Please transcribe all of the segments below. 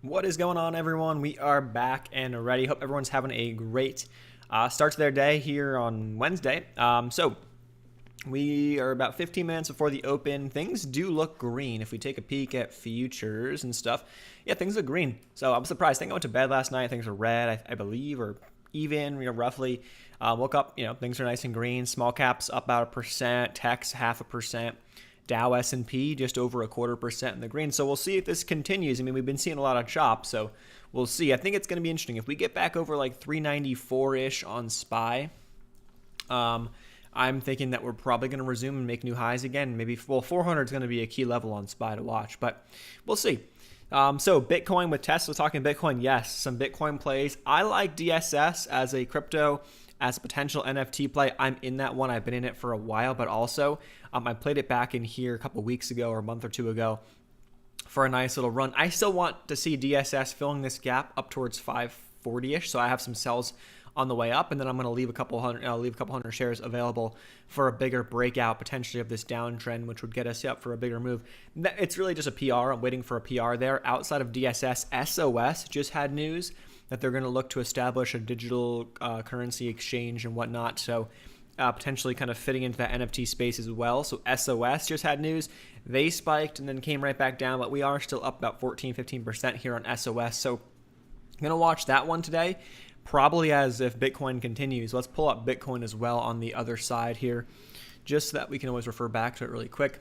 What is going on, everyone? We are back and ready. Hope everyone's having a great start to their day here on Wednesday. We are about 15 minutes before the open. Things do look green. If we take a peek at futures and stuff, yeah, things look green. So I'm surprised. I think I went to bed last night. Things were red, I believe, or even, roughly. Woke up, things are nice and green. Small caps up about 1%, techs 0.5%. Dow S&P just over 0.25% in the green. So we'll see if this continues. I mean, we've been seeing a lot of chop, so we'll see. I think it's going to be interesting. If we get back over like 394-ish on SPY, I'm thinking that we're probably going to resume and make new highs again. Maybe, 400 is going to be a key level on SPY to watch, but we'll see. So Bitcoin with Tesla, talking Bitcoin, yes, some Bitcoin plays. I like DSS as a crypto, as a potential NFT play. I'm in that one. I've been in it for a while, but also I played it back in here a couple weeks ago or a month or two ago for a nice little run. I still want to see DSS filling this gap up towards 540-ish, so I have some sells on the way up, and then I'm going to leave a couple hundred shares available for a bigger breakout potentially of this downtrend, which would get us up for a bigger move. It's really just a PR. I'm waiting for a PR there. Outside of DSS, SOS just had news that they're going to look to establish a digital currency exchange and whatnot. So potentially kind of fitting into that NFT space as well. So SOS just had news. They spiked and then came right back down, but we are still up about 15% here on SOS. So I'm going to watch that one today, probably as if Bitcoin continues. Let's pull up Bitcoin as well on the other side here, just so that we can always refer back to it really quick.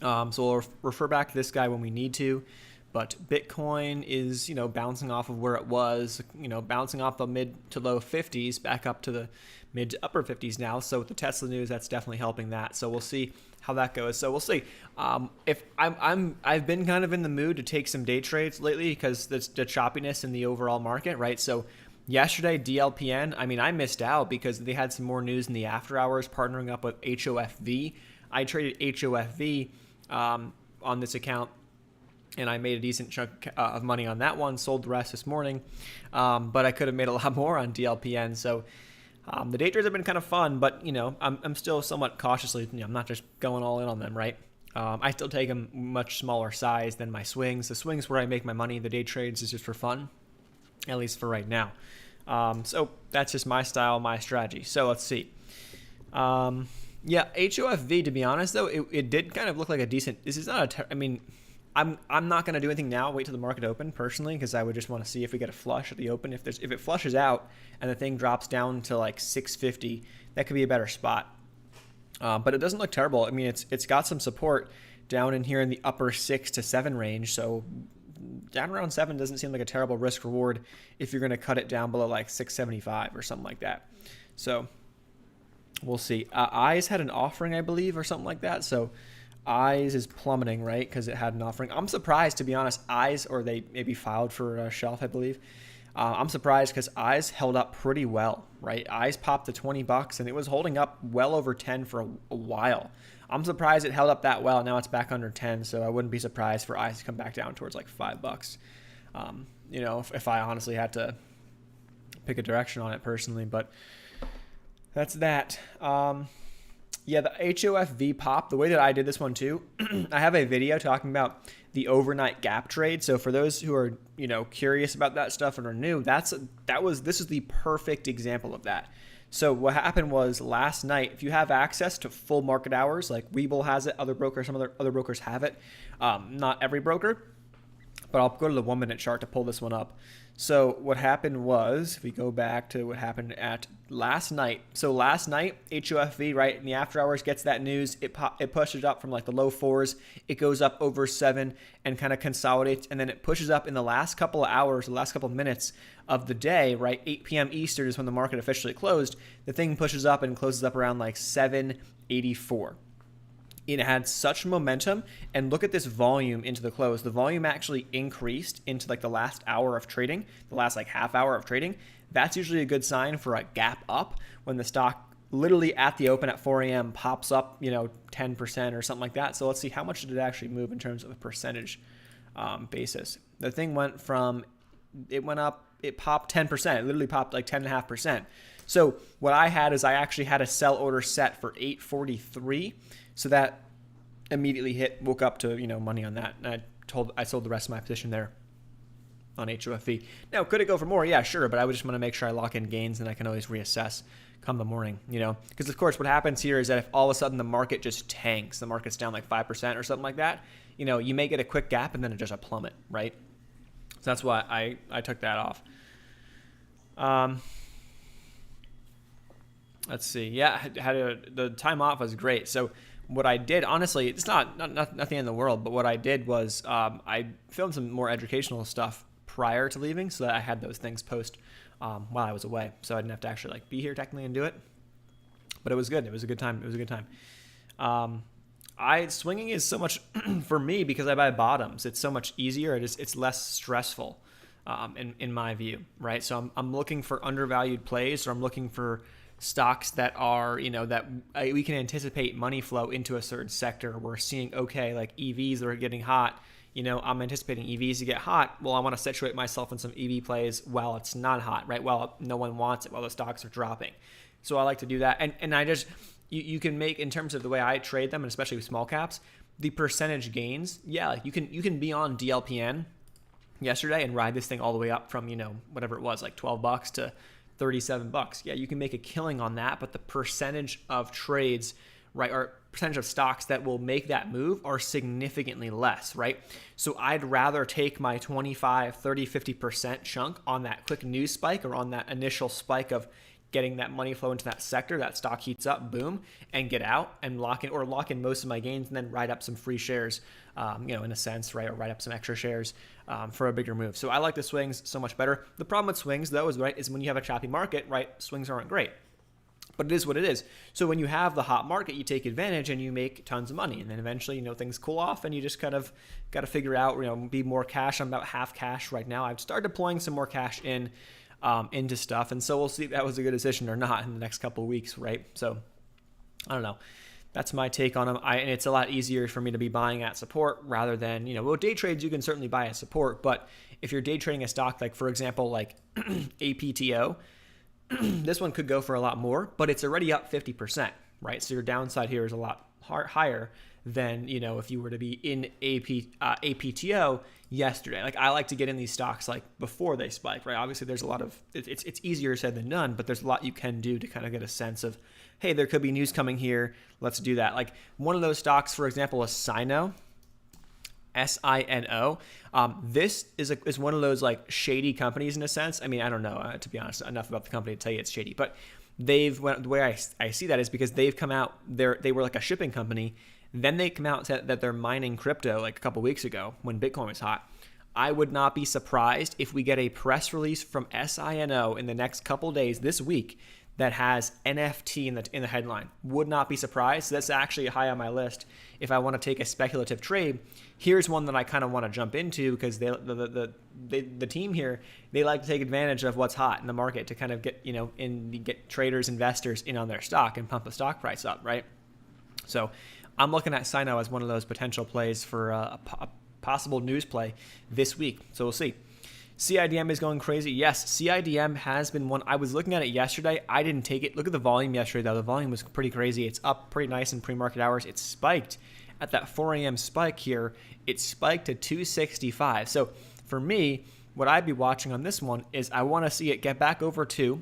So we'll refer back to this guy when we need to. But Bitcoin is, bouncing off of where it was, bouncing off the mid to low 50s back up to the mid to upper 50s now. So with the Tesla news, that's definitely helping that. So we'll see how that goes. So we'll see. If I've been kind of in the mood to take some day trades lately because the choppiness in the overall market, right? So yesterday, DLPN, I missed out because they had some more news in the after hours partnering up with HOFV. I traded HOFV on this account, and I made a decent chunk of money on that one, sold the rest this morning, but I could have made a lot more on DLPN. So the day trades have been kind of fun, but I'm still somewhat cautiously, I'm not just going all in on them, right? I still take them much smaller size than my swings. The swings where I make my money, the day trades is just for fun, at least for right now. So that's just my style, my strategy. So let's see. HOFV, to be honest though, it did kind of look like a decent, this is not I'm not going to do anything now. Wait till the market open personally, because I would just want to see if we get a flush at the open. If it flushes out and the thing drops down to like 650, that could be a better spot. But it doesn't look terrible. It's got some support down in here in the upper 6 to 7 range. So down around 7 doesn't seem like a terrible risk reward if you're going to cut it down below like 675 or something like that. So we'll see. Eyes had an offering, I believe, or something like that. So Eyes is plummeting, right? Because it had an offering. I'm surprised, to be honest. Eyes, or they maybe filed for a shelf, I believe. I'm surprised because Eyes held up pretty well, right? Eyes popped to $20 and it was holding up well over 10 for a while. I'm surprised it held up that well. Now it's back under 10, so I wouldn't be surprised for Eyes to come back down towards like $5. If I honestly had to pick a direction on it personally, but that's that. The HOFV pop, the way that I did this one too, I have a video talking about the overnight gap trade. So for those who are, curious about that stuff and are new, this is the perfect example of that. So what happened was last night, if you have access to full market hours, like Webull has it, some other brokers have it, not every broker, but I'll go to the 1 minute chart to pull this one up. So what happened was, if we go back to what happened at last night. So last night, HOFV, right, in the after hours gets that news. It pushes up from like the low 4s. It goes up over 7 and kind of consolidates. And then it pushes up in the last couple of hours, the last couple of minutes of the day, right? 8 p.m. Eastern is when the market officially closed. The thing pushes up and closes up around like 784. It had such momentum, and look at this volume into the close. The volume actually increased into like the last hour of trading, the last like half hour of trading. That's usually a good sign for a gap up when the stock literally at the open at 4 a.m. pops up, 10% or something like that. So let's see, how much did it actually move in terms of a percentage basis? The thing went up, it popped 10%. It literally popped like 10.5%. So what I had is I actually had a sell order set for 843. So that immediately woke up to, money on that. And I sold the rest of my position there. on HOFE. Now, could it go for more? Yeah, sure, but I would just want to make sure I lock in gains, and I can always reassess come the morning, because of course what happens here is that if all of a sudden the market just tanks, the market's down like 5% or something like that, you may get a quick gap and then it just a plummet, right? So that's why I took that off. Let's see. Yeah, the time off was great. So what I did, honestly, it's not nothing in the world, but what I did was I filmed some more educational stuff prior to leaving so that I had those things post while I was away. So I didn't have to actually be here technically and do it. But it was good. It was a good time. Swinging is so much for me because I buy bottoms. It's so much easier. It's less stressful in my view, right? So I'm looking for undervalued plays, or I'm looking for stocks that are, that we can anticipate money flow into a certain sector. We're seeing, like EVs are getting hot. I'm anticipating EVs to get hot. Well, I want to situate myself in some EV plays while it's not hot, right? While no one wants it, while the stocks are dropping. So I like to do that. And I just, you can make, in terms of the way I trade them, and especially with small caps, the percentage gains. Yeah, like you can be on DLPN yesterday and ride this thing all the way up from, whatever it was, like $12 to $37. Yeah, you can make a killing on that, but the percentage of trades, right, or percentage of stocks that will make that move are significantly less, right? So I'd rather take my 25, 30, 50% chunk on that quick news spike, or on that initial spike of getting that money flow into that sector, that stock heats up, boom, and get out and lock in most of my gains, and then ride up some free shares, in a sense, right, or ride up some extra shares for a bigger move. So I like the swings so much better. The problem with swings, though, is when you have a choppy market, right, swings aren't great. But it is what it is. So when you have the hot market, you take advantage and you make tons of money. And then eventually, things cool off and you just kind of got to figure out, be more cash. I'm about half cash right now. I've started deploying some more cash into stuff. And so we'll see if that was a good decision or not in the next couple of weeks, right? So I don't know. That's my take on them. And it's a lot easier for me to be buying at support rather than, day trades, you can certainly buy at support. But if you're day trading a stock, like for example, like APTO, this one could go for a lot more, but it's already up 50%, right? So your downside here is a lot higher than, if you were to be in APTO yesterday. Like I like to get in these stocks like before they spike, right? Obviously there's a lot of, it's easier said than done, but there's a lot you can do to kind of get a sense of, hey, there could be news coming here. Let's do that. Like one of those stocks, for example, is Sino. SINO. This is one of those like shady companies in a sense. I mean, I don't know, to be honest, enough about the company to tell you it's shady, but the way I see that is because they've come out, they were like a shipping company. Then they come out and said that they're mining crypto like a couple weeks ago when Bitcoin was hot. I would not be surprised if we get a press release from SINO in the next couple days this week that has NFT in the headline. Would not be surprised. That's actually high on my list. If I want to take a speculative trade, here's one that I kind of want to jump into because the team here, they like to take advantage of what's hot in the market to kind of get get traders, investors in on their stock and pump the stock price up, right? So I'm looking at Sino as one of those potential plays for a possible news play this week. So we'll see. CIDM is going crazy. Yes, CIDM has been one. I was looking at it yesterday. I didn't take it. Look at the volume yesterday, though. The volume was pretty crazy. It's up pretty nice in pre-market hours. It spiked at that 4 a.m. spike here. It spiked to 265. So for me, what I'd be watching on this one is I want to see it get back over 2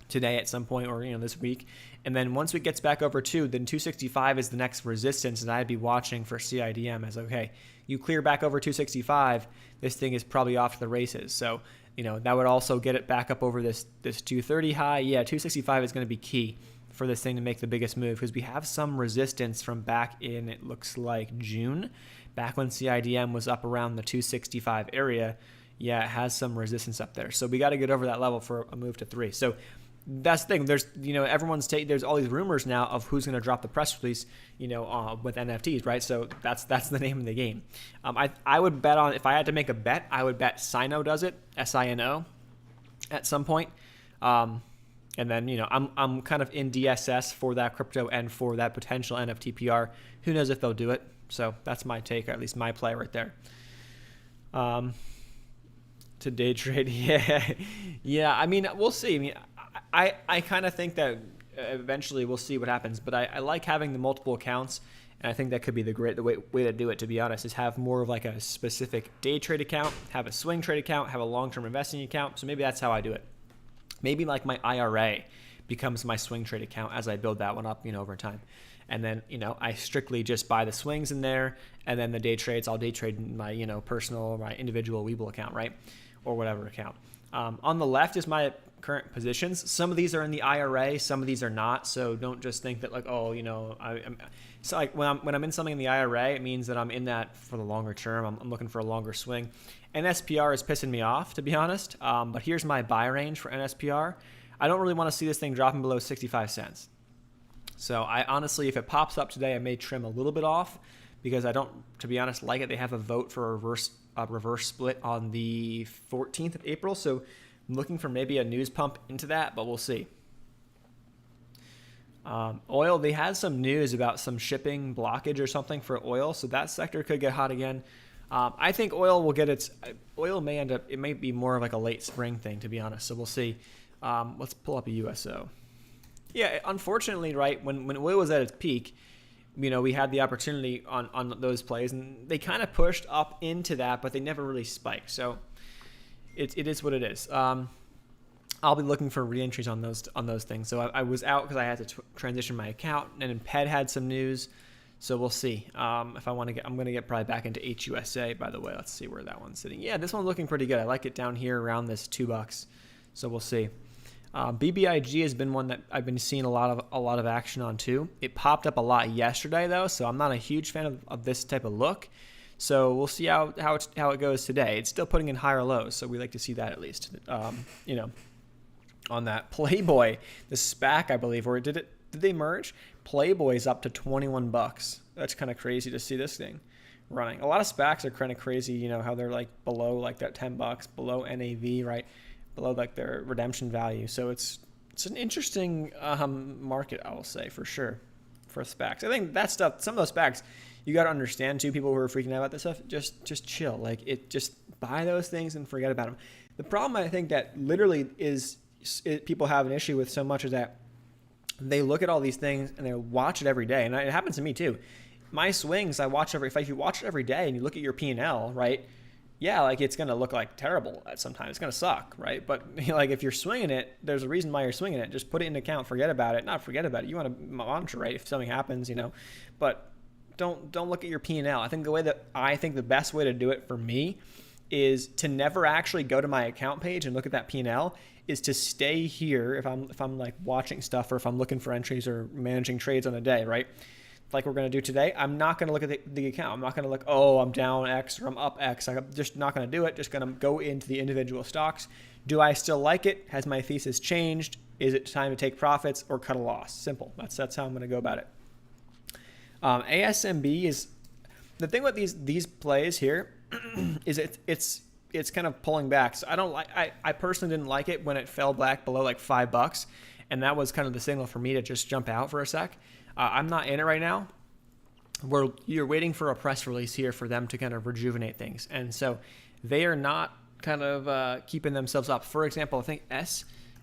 today at some point, or this week. And then once it gets back over 2, then 265 is the next resistance, and I'd be watching for CIDM as, okay, you clear back over 265, this thing is probably off to the races. So, that would also get it back up over this 230 high. Yeah, 265 is going to be key for this thing to make the biggest move because we have some resistance from back in, it looks like June, back when CIDM was up around the 265 area. Yeah, it has some resistance up there. So we got to get over that level for a move to 3. So that's the thing. There's, there's all these rumors now of who's going to drop the press release, with NFTs, right? So that's the name of the game. I would bet on, if I had to make a bet, I would bet Sino does it, SINO, at some point. And then, I'm kind of in DSS for that crypto and for that potential NFT PR. Who knows if they'll do it? So that's my take, or at least my play right there. To day trade, yeah. I mean, we'll see. I mean, I kind of think that eventually we'll see what happens. But I like having the multiple accounts, and I think that could be the way to do it, to be honest, is have more of like a specific day trade account, have a swing trade account, have a long-term investing account. So maybe that's how I do it. Maybe like my IRA becomes my swing trade account as I build that one up, over time. And then, I strictly just buy the swings in there, and then the day trades, I'll day trade in my, personal, my individual Webull account, right? Or whatever account. On the left is my current positions. Some of these are in the IRA, some of these are not. So don't just think that like, so like when I'm in something in the IRA, it means that I'm in that for the longer term. I'm looking for a longer swing. NSPR is pissing me off, to be honest. But here's my buy range for NSPR. I don't really want to see this thing dropping below 65 cents. So I honestly, if it pops up today, I may trim a little bit off because I don't, to be honest, like it. They have a vote for a reverse split on the 14th of April. So I'm looking for maybe a news pump into that, but we'll see. Oil, they had some news about some shipping blockage or something for oil. So that sector could get hot again. I think oil will get oil may end up, it may be more of like a late spring thing, to be honest. So we'll see. Let's pull up a USO. Yeah, unfortunately, right, when oil was at its peak, we had the opportunity on those plays, and they kind of pushed up into that, but they never really spiked. So it is what it is. I'll be looking for reentries on those things. So I was out because I had to transition my account, and then PED had some news. So we'll see. If I want to I'm going to get probably back into HUSA, by the way. Let's see where that one's sitting. Yeah, this one's looking pretty good. I like it down here around this $2. So we'll see. BBIG has been one that I've been seeing a lot of action on too. It popped up a lot yesterday though, so I'm not a huge fan of this type of look. So we'll see how it goes today. It's still putting in higher lows, so we like to see that at least. On that Playboy, the SPAC, I believe, or did they merge? Playboy's up to $21. That's kind of crazy to see this thing running. A lot of SPACs are kind of crazy. How they're like below like that $10, below NAV, right? Below like their redemption value. So it's an interesting market, I will say, for sure, for SPACs. I think that stuff, some of those SPACs, you got to understand too, people who are freaking out about this stuff, just chill. Like just buy those things and forget about them. The problem I think that literally people have an issue with so much is that they look at all these things and they watch it every day. And it happens to me too. My swings, if you watch it every day and you look at your P&L, right? Yeah, like it's going to look like terrible at some time. It's going to suck, right? But like if you're swinging it, there's a reason why you're swinging it. Just put it in account, forget about it. Not forget about it. You want to monitor, right? If something happens, but don't look at your P&L. I think the best way to do it for me is to never actually go to my account page and look at that P&L, is to stay here if I'm like watching stuff or if I'm looking for entries or managing trades on a day, right? Like we're going to do today, I'm not going to look at the account. I'm not going to look, I'm down X or I'm up X. I'm just not going to do it. Just going to go into the individual stocks. Do I still like it? Has my thesis changed? Is it time to take profits or cut a loss? Simple. That's how I'm going to go about it. ASMB is the thing with these plays here is it's kind of pulling back. So I personally didn't like it when it fell back below like $5, and that was kind of the signal for me to just jump out for a sec. I'm not in it right now. You're waiting for a press release here for them to kind of rejuvenate things. And so they are not kind of keeping themselves up. For example, I think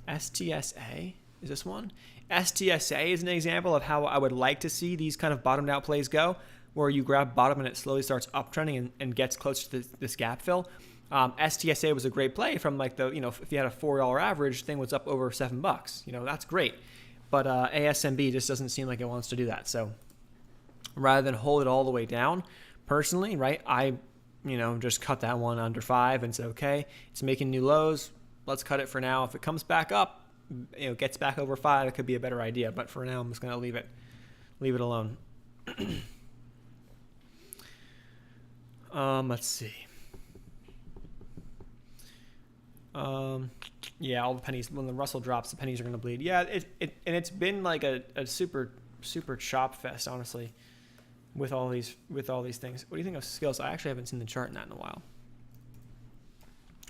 STSA is this one. STSA is an example of how I would like to see these kind of bottomed out plays go, where you grab bottom and it slowly starts uptrending and gets close to this gap fill. STSA was a great play from like if you had a $4 average, thing was up over $7. That's great. But ASMB just doesn't seem like it wants to do that. So rather than hold it all the way down, personally, right, I just cut that one under 5 and say, okay, it's making new lows. Let's cut it for now. If it comes back up, gets back over 5, it could be a better idea. But for now, I'm just going to leave it alone. Let's see. Yeah, all the pennies, when the Russell drops, the pennies are going to bleed. Yeah, it's been like a super chop fest, honestly, with all these things. What do you think of skills? I actually haven't seen the chart in that in a while.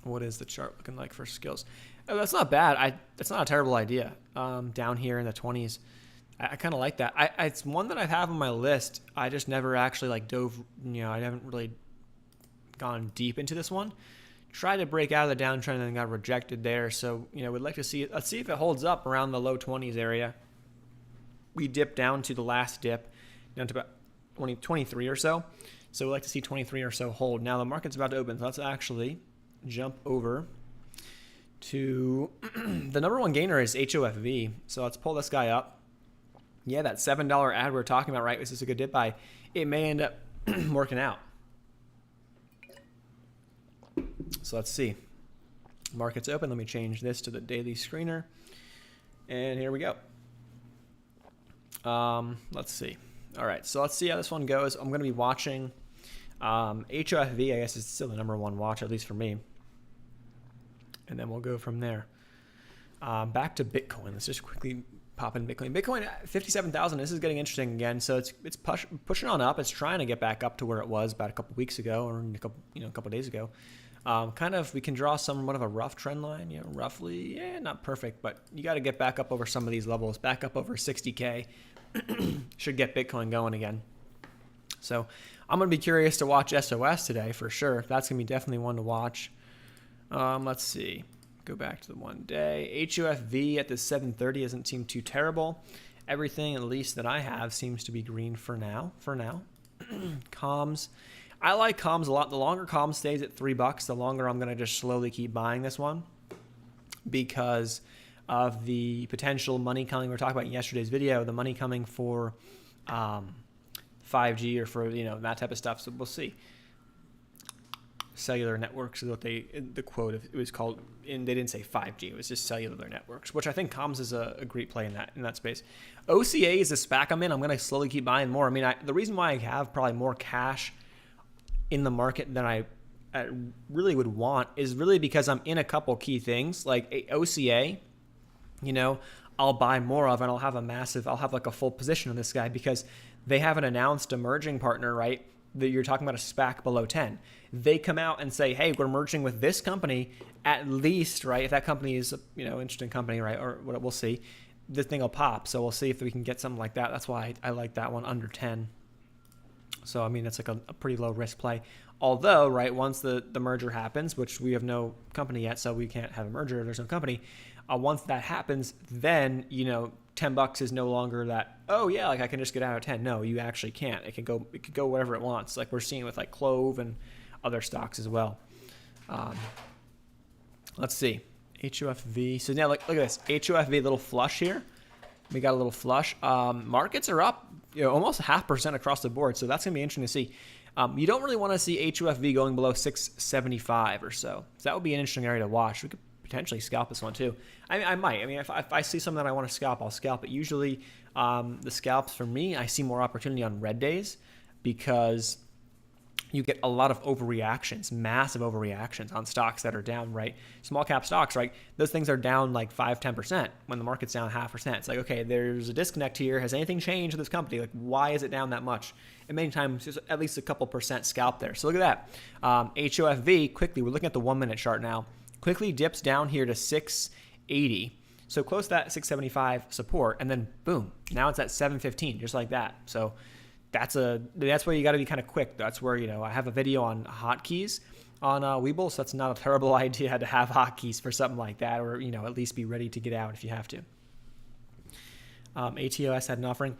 What is the chart looking like for skills? Oh, that's not bad. That's not a terrible idea. Down here in the 20s, I kind of like that. It's one that I have on my list. I just never actually like dove. I haven't really gone deep into this one. Tried to break out of the downtrend and then got rejected there. So, we'd like to see it. Let's see if it holds up around the low 20s area. we dipped down to the last dip, down to about 23 or so. So we like to see 23 or so hold. Now the market's about to open, so let's actually jump over to the number one gainer is HOFV. So let's pull this guy up. Yeah, that $7 ad we were talking about, right? This is a good dip buy. It may end up working out. So let's see. Market's open. Let me change this to the daily screener. And here we go. Let's see. All right, so let's see how this one goes. I'm going to be watching HOFV. I guess is still the number one watch, at least for me. And then we'll go from there. Back to Bitcoin. Let's just quickly pop in Bitcoin. Bitcoin at 57,000. This is getting interesting again. So it's pushing on up. It's trying to get back up to where it was about a couple weeks ago, or a couple days ago. Kind of, we can draw somewhat of a rough trend line. Roughly, not perfect, but you got to get back up over some of these levels. Back up over 60K should get Bitcoin going again. So I'm going to be curious to watch SOS today for sure. That's going to be definitely one to watch. Let's see. Go back to the 1 day. HUFV at the 730 doesn't seem too terrible. Everything, at least that I have, seems to be green for now. Comms. I like comms a lot. The longer comms stays at $3, the longer I'm going to just slowly keep buying this one because of the potential money coming. We were talking about in yesterday's video, the money coming for 5G or for that type of stuff. So we'll see. Cellular networks is what the quote, it was called, and they didn't say 5G, it was just cellular networks, which I think comms is a great play in that space. OCA is a SPAC I'm in. I'm going to slowly keep buying more. I mean, the reason why I have probably more cash in the market than I really would want is really because I'm in a couple key things like OCA, I'll buy more of, and I'll have like a full position on this guy because they have an announced emerging partner, right? That you're talking about a SPAC below 10. They come out and say, hey, we're merging with this company at least, right? If that company is, interesting company, right? Or what, we'll see. This thing will pop. So we'll see if we can get something like that. That's why I like that one under 10. So, I mean, it's like a pretty low risk play. Although, right, once the merger happens, which we have no company yet, so we can't have a merger, there's no company. Once that happens, then, $10 is no longer that, oh yeah, like I can just get out of 10. No, you actually can't. It could go whatever it wants. Like we're seeing with like Clove and other stocks as well. Let's see. HUFV. So now look at this. HUFV, little flush here. We got a little flush. Markets are up, almost 0.5% across the board. So that's going to be interesting to see. You don't really want to see HUFV going below 675 or so. So that would be an interesting area to watch. We could potentially scalp this one too. I might. I mean, if I see something that I want to scalp, I'll scalp it. Usually the scalps for me, I see more opportunity on red days because you get a lot of overreactions, massive overreactions on stocks that are down, right? Small cap stocks, right? Those things are down like 5-10% when the market's down 0.5%. It's like, okay, there's a disconnect here. Has anything changed with this company? Like, why is it down that much? And many times there's at least a couple percent scalp there. So look at that. HOFV, quickly, we're looking at the 1 minute chart now. Quickly dips down here to 680. So close to that 675 support, and then boom, now it's at 715, just like that. So that's where you got to be kind of quick. That's where, I have a video on hotkeys on Webull, so that's not a terrible idea to have hotkeys for something like that, or, at least be ready to get out if you have to. ATOS had an offering.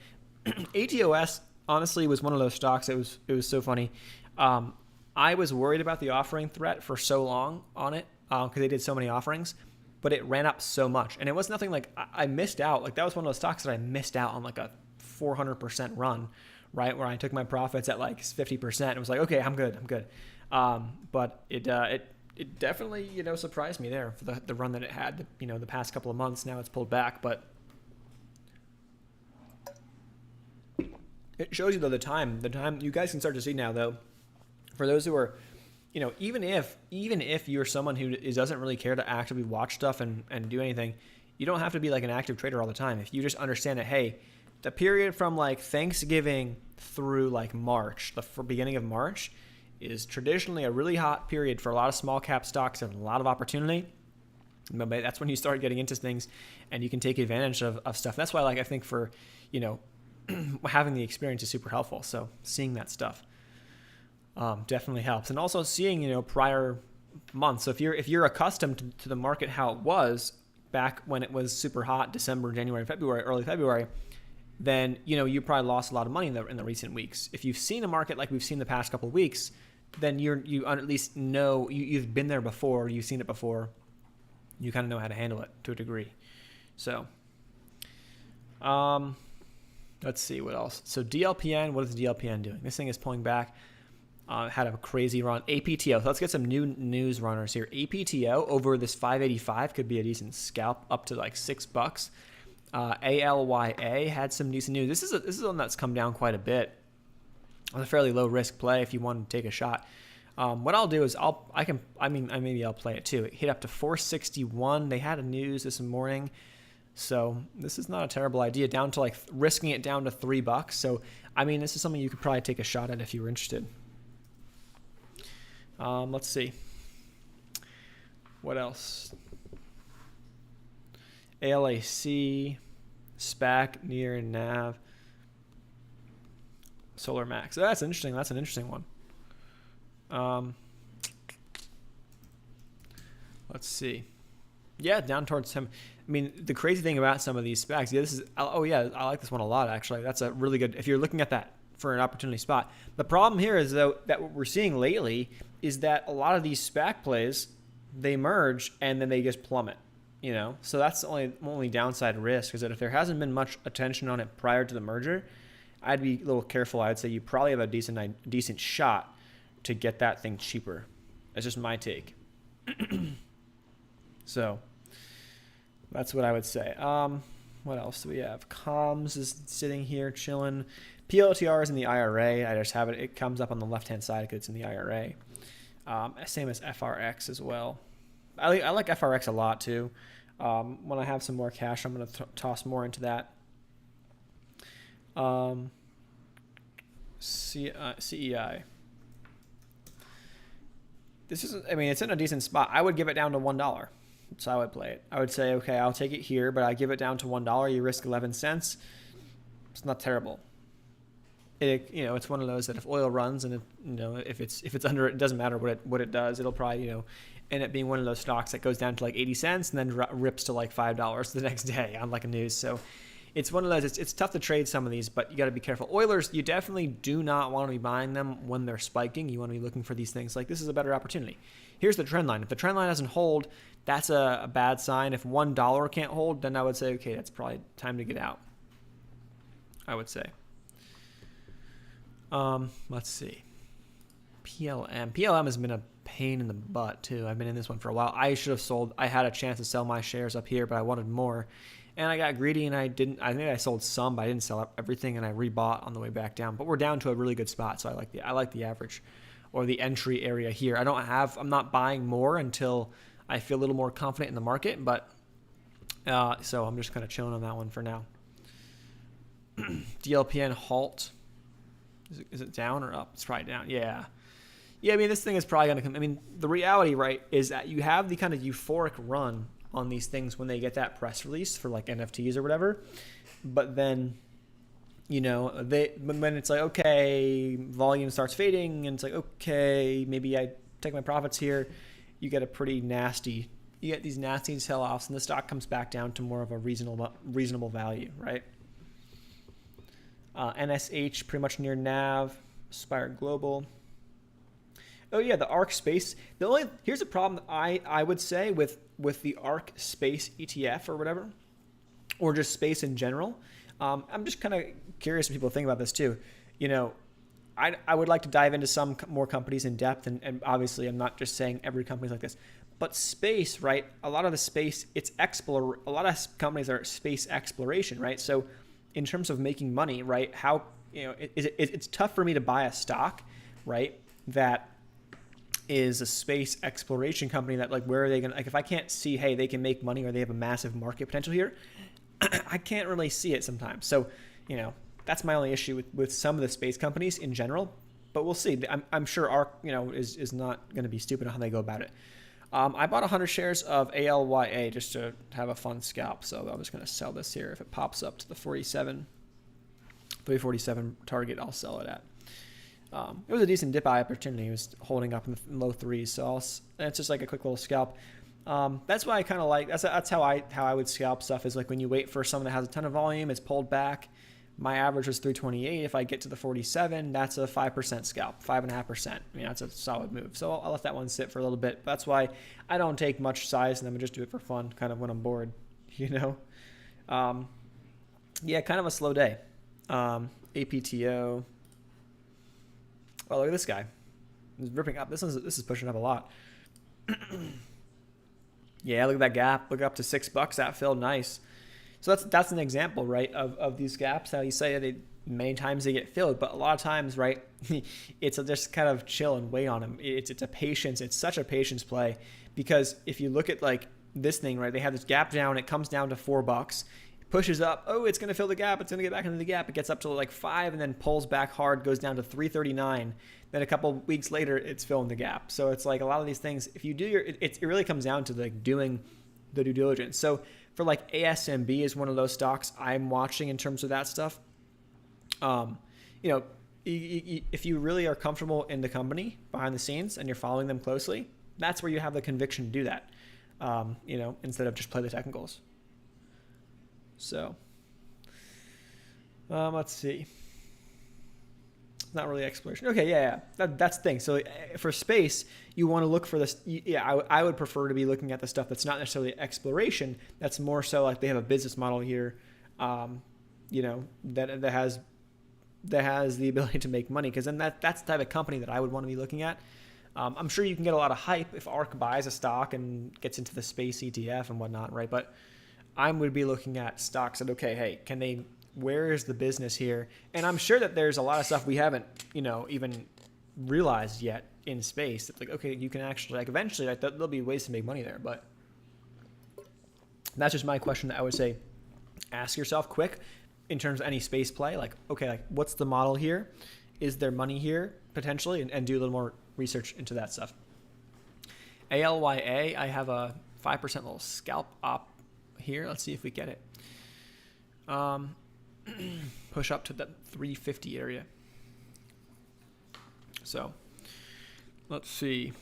ATOS, honestly, was one of those stocks. It was so funny. I was worried about the offering threat for so long on it, because they did so many offerings, but it ran up so much. And it was nothing like I missed out. Like that was one of those stocks that I missed out on like a 400% run, right? Where I took my profits at like 50%. It was like, okay, I'm good. But it definitely, surprised me there for the run that it had, the past couple of months. Now it's pulled back, but it shows you though the time you guys can start to see now though, for those who are, even if you're someone who doesn't really care to actively watch stuff and do anything, you don't have to be like an active trader all the time. If you just understand that, hey, the period from like Thanksgiving through like March, the beginning of March, is traditionally a really hot period for a lot of small cap stocks and a lot of opportunity. But that's when you start getting into things and you can take advantage of stuff. That's why I think for, having the experience is super helpful. So seeing that stuff. Definitely helps, and also seeing prior months. So if you're accustomed to the market how it was back when it was super hot, December, January, February, early February, then you probably lost a lot of money in the recent weeks. If you've seen a market like we've seen the past couple of weeks, then you at least know you've been there before, you've seen it before, you kind of know how to handle it to a degree. So, let's see what else. So DLPN, what is DLPN doing? This thing is pulling back. Had a crazy run. APTO. So let's get some new news runners here. APTO over this 585 could be a decent scalp up to like $6. ALYA had some decent news. This is one that's come down quite a bit. It's a fairly low risk play if you want to take a shot. What I'll do is maybe I'll play it too. It hit up to 461. They had a news this morning. So this is not a terrible idea, down to like risking it down to $3. So, this is something you could probably take a shot at if you were interested. Let's see. What else? ALAC, SPAC, near NAV, Solar Max. That's interesting. That's an interesting one. Let's see. Yeah, down towards him. The crazy thing about some of these SPACs, I like this one a lot, actually. That's a really good, if you're looking at that for an opportunity spot. The problem here is, though, that what we're seeing lately is that a lot of these SPAC plays, they merge and then they just plummet, So that's the only downside risk, is that if there hasn't been much attention on it prior to the merger, I'd be a little careful. I'd say you probably have a decent shot to get that thing cheaper. That's just my take. So that's what I would say. What else do we have? Comms is sitting here chilling. PLTR is in the IRA. I just have it. It comes up on the left-hand side because it's in the IRA. Same as FRX as well. I like FRX a lot too. When I have some more cash, I'm going to toss more into that. CEI. This is, it's in a decent spot. I would give it down to $1. So I would play it. I would say, okay, I'll take it here, but I give it down to $1. You risk 11 cents. It's not terrible. It's one of those that if oil runs and if it's under, it doesn't matter what it does. It'll probably end up being one of those stocks that goes down to like 80 cents and then rips to like $5 the next day on like a news. So it's one of those. It's tough to trade some of these, but you got to be careful. Oilers, you definitely do not want to be buying them when they're spiking. You want to be looking for these things like this is a better opportunity. Here's the trend line. If the trend line doesn't hold, that's a bad sign. If $1 can't hold, then I would say, okay, that's probably time to get out. I would say. Let's see. PLM. PLM has been a pain in the butt too. I've been in this one for a while. I should have sold. I had a chance to sell my shares up here, but I wanted more. And I got greedy and I didn't. I think I sold some, but I didn't sell up everything, and I rebought on the way back down. But we're down to a really good spot, so I like the average or the entry area here. I'm not buying more until I feel a little more confident in the market, but so I'm just kind of chilling on that one for now. DLPN halt. Is it down or up? It's probably down. Yeah. This thing is probably going to come. The reality, right, is that you have the kind of euphoric run on these things when they get that press release for like NFTs or whatever. But then, when it's like, okay, volume starts fading and it's like, okay, maybe I take my profits here. You get these nasty sell-offs and the stock comes back down to more of a reasonable value, right? NSH pretty much near NAV, Spire Global. Oh yeah, the ARK Space. Here's a problem I would say with the ARK Space ETF or whatever, or just space in general. I'm just kind of curious what people think about this too. I would like to dive into some more companies in depth, and obviously I'm not just saying every company's like this, but space, right? A lot of the space, a lot of companies are space exploration, right? So in terms of making money, right? How, it's tough for me to buy a stock, right, that is a space exploration company that, like, where are they going to, like, if I can't see, hey, they can make money or they have a massive market potential here, I can't really see it sometimes. So, that's my only issue with some of the space companies in general, but we'll see. I'm sure ARK, is not going to be stupid on how they go about it. I bought 100 shares of ALYA just to have a fun scalp. So I'm just going to sell this here. If it pops up to the 347 target, I'll sell it at. It was a decent dip buy opportunity. It was holding up in the low threes. So it's just like a quick little scalp. That's why I kind of like, that's how I would scalp stuff, is like when you wait for someone that has a ton of volume, it's pulled back, My average was 328. If I get to the 47, that's a 5% scalp, 5.5%. I mean, that's a solid move. So I'll let that one sit for a little bit. That's why I don't take much size and then just do it for fun, kind of when I'm bored, you know? Yeah, kind of a slow day. APTO. Oh, look at this guy. He's ripping up. This is pushing up a lot. Yeah, look at that gap. Look up to $6. That filled nice. So that's an example, right, of these gaps. How you say that many times they get filled, but a lot of times, right, it's just kind of chill and wait on them. It's a patience. It's such a patience play, because if you look at like this thing, right, they have this gap down. It comes down to $4. It pushes up. Oh, it's going to fill the gap. It's going to get back into the gap. It gets up to like 5 and then pulls back hard, goes down to 339. Then a couple weeks later, it's filling the gap. So it's like a lot of these things, if you do it really comes down to like doing the due diligence. So for like ASMB is one of those stocks I'm watching in terms of that stuff. You know, if you really are comfortable in the company behind the scenes and you're following them closely, that's where you have the conviction to do that. You know, instead of just play the technicals. So, let's see. Not really exploration. Okay, yeah. That's the thing. So for space, you want to look for this. Yeah, I would prefer to be looking at the stuff that's not necessarily exploration. That's more so like they have a business model here, you know, that has the ability to make money. Because then that's the type of company that I would want to be looking at. I'm sure you can get a lot of hype if ARK buys a stock and gets into the space ETF and whatnot, right? But I would be looking at stocks that, okay, hey, can they? Where is the business here? And I'm sure that there's a lot of stuff we haven't, you know, even realized yet in space. It's like, okay, you can actually, like, eventually, like, there'll be ways to make money there. But that's just my question that I would say, ask yourself quick in terms of any space play. Like, okay, like, what's the model here? Is there money here potentially? And do a little more research into that stuff. ALYA, I have a 5% little scalp op here. Let's see if we get it. Push up to that 350 area. So let's see.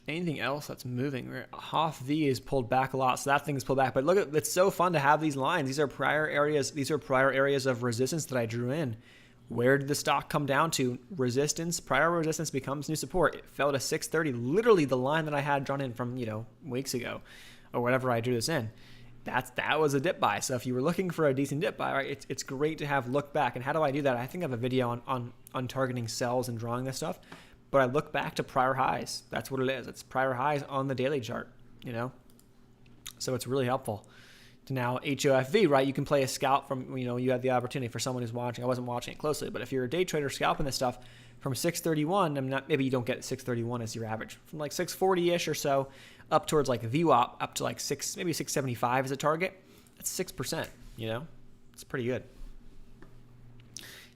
Anything else that's moving? Hoff V is pulled back a lot, so that thing is pulled back. But look, it's so fun to have these lines. These are prior areas. These are prior areas of resistance that I drew in. Where did the stock come down to? Resistance. Prior resistance becomes new support. It fell to 630. Literally the line that I had drawn in from, you know, weeks ago, or whatever I drew this in. That was a dip buy. So if you were looking for a decent dip buy, right, it's great to have look back. And how do I do that? I think I have a video on targeting sells and drawing this stuff. But I look back to prior highs. That's what it is. It's prior highs on the daily chart, you know? So it's really helpful. To now HOFV, right? You can play a scalp from, you know, you have the opportunity for someone who's watching. I wasn't watching it closely, but if you're a day trader scalping this stuff from 631, maybe you don't get 631 as your average. From like 640-ish or so up towards like VWAP up to like maybe 675 as a target. That's 6%, you know? It's pretty good.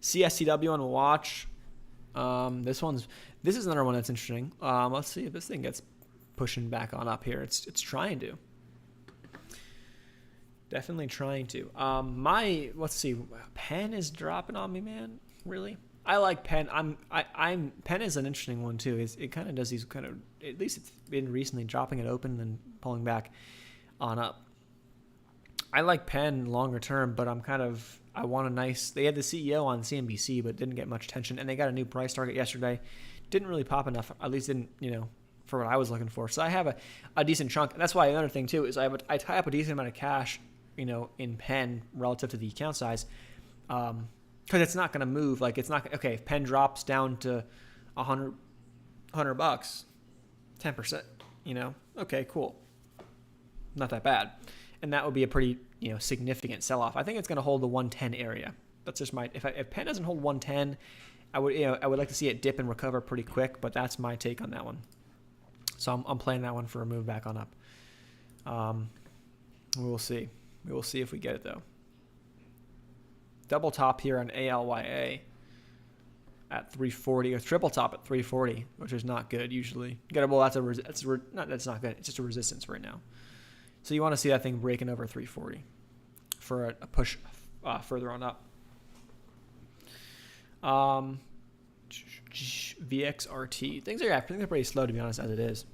CSCW on watch. This is another one that's interesting. Let's see if this thing gets pushing back on up here. It's trying to. Definitely trying to. Let's see. Penn is dropping on me, man. Really? I like Penn. Penn is an interesting one too. It kind of does these kind of, at least it's been recently dropping it open and then pulling back on up. I like Penn longer term, but I want a nice, they had the CEO on CNBC, but didn't get much attention. And they got a new price target yesterday. Didn't really pop enough, at least didn't, you know, for what I was looking for. So I have a decent chunk. That's why another thing too is I tie up a decent amount of cash, you know, in Penn relative to the account size. Because it's not going to move. Like, it's not, okay, if Penn drops down to $100, 10%, you know, okay, cool. Not that bad. And that would be a pretty, you know, significant sell-off. I think it's going to hold the 110 area. That's just if Penn doesn't hold 110, I would like to see it dip and recover pretty quick, but that's my take on that one. So I'm playing that one for a move back on up. We'll see. We will see if we get it though. Double top here on ALYA at 340, or triple top at 340, which is not good usually. That's not good. It's just a resistance right now. So you want to see that thing breaking over 340 for a push further on up. VXRT. Things are pretty slow, to be honest, as it is.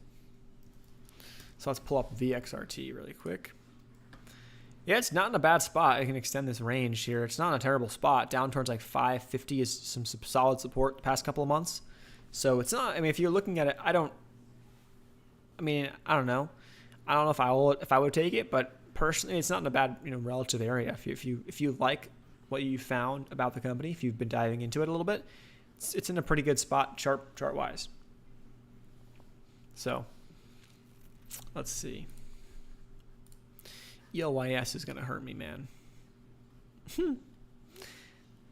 So let's pull up VXRT really quick. Yeah, it's not in a bad spot. I can extend this range here. It's not in a terrible spot. Down towards like 550 is some solid support the past couple of months. So it's not. I mean, if you're looking at it, I don't know. I don't know if I would take it, but personally, it's not in a bad relative area. If you like what you found about the company, if you've been diving into it a little bit, it's in a pretty good spot chart wise. So let's see. ELYS is gonna hurt me, man.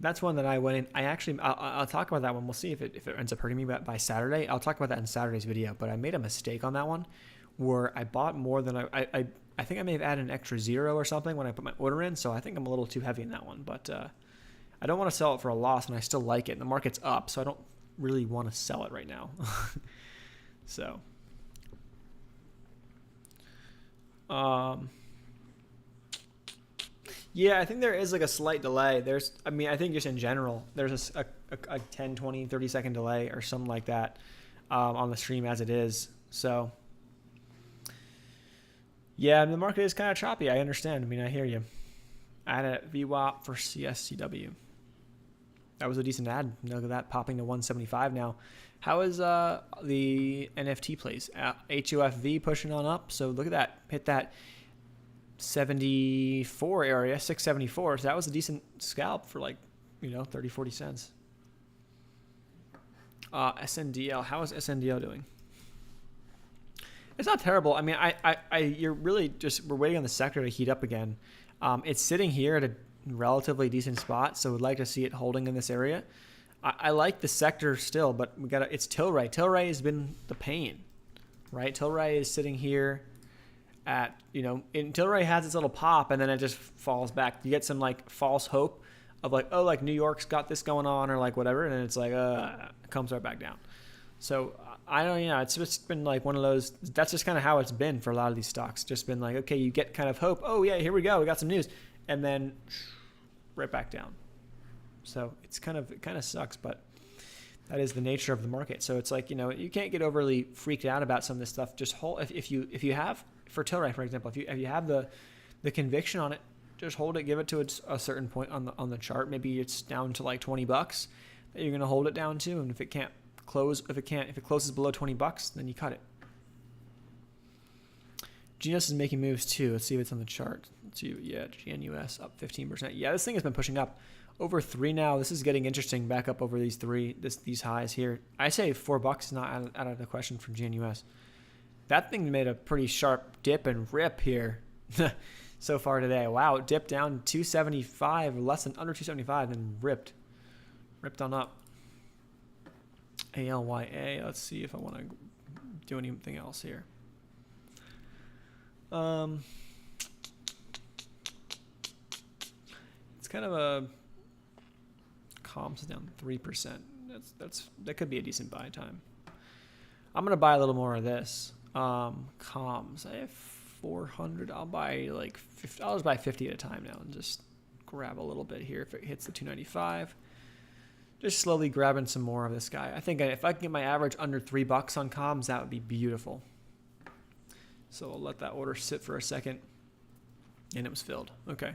That's one that I went in. I'll talk about that one. We'll see if it ends up hurting me by Saturday. I'll talk about that in Saturday's video. But I made a mistake on that one, where I bought more than I think I may have added an extra 0 or something when I put my order in. So I think I'm a little too heavy in that one. But I don't want to sell it for a loss, and I still like it. And the market's up, so I don't really want to sell it right now. So. Yeah, I think there is like a slight delay. I think just in general, there's a 10, 20, 30 second delay or something like that on the stream as it is. So, yeah, the market is kind of choppy. I understand. I mean, I hear you. Add a VWAP for CSCW. That was a decent ad. Look at that popping to 175 now. How is the NFT plays? HUFV pushing on up. So look at that. Hit that 74 area, 674. So that was a decent scalp for 30, 40 cents. SNDL. How is SNDL doing? It's not terrible. I mean, we're waiting on the sector to heat up again. It's sitting here at a relatively decent spot, so we'd like to see it holding in this area. I like the sector still, but it's Tilray. Tilray has been the pain, right? Tilray is sitting here at, Tilray has its little pop and then it just falls back. You get some false hope of New York's got this going on or whatever, and it's it comes right back down. So I don't, it's just been one of those, that's just kind of how it's been for a lot of these stocks. Just been okay, you get kind of hope. Oh yeah, here we go. We got some news. And then right back down. So it kind of sucks, but that is the nature of the market. So it's you can't get overly freaked out about some of this stuff. Just hold, if you have, for Tilray, for example, if you have the conviction on it, just hold it, give it to a certain point on the chart. Maybe it's down to $20 that you're going to hold it down to. And if it closes below $20, then you cut it. GNUS is making moves too. Let's see if it's on the chart. Let's see. Yeah, GNUS up 15%. Yeah, this thing has been pushing up over 3 now. This is getting interesting. Back up over these highs here. I say $4 is not out of the question for GNUS. That thing made a pretty sharp dip and rip here so far today. Wow, it dipped down 275, under 275, and ripped on up. ALYA. Let's see if I want to do anything else here. It's kind of a comms is down 3%. That could be a decent buy time. I'm gonna buy a little more of this. Comms. I have 400. I'll buy I'll just buy 50 at a time now and just grab a little bit here if it hits the 295. Just slowly grabbing some more of this guy. I think if I can get my average under $3 on comms, that would be beautiful. So I'll let that order sit for a second. And it was filled. Okay,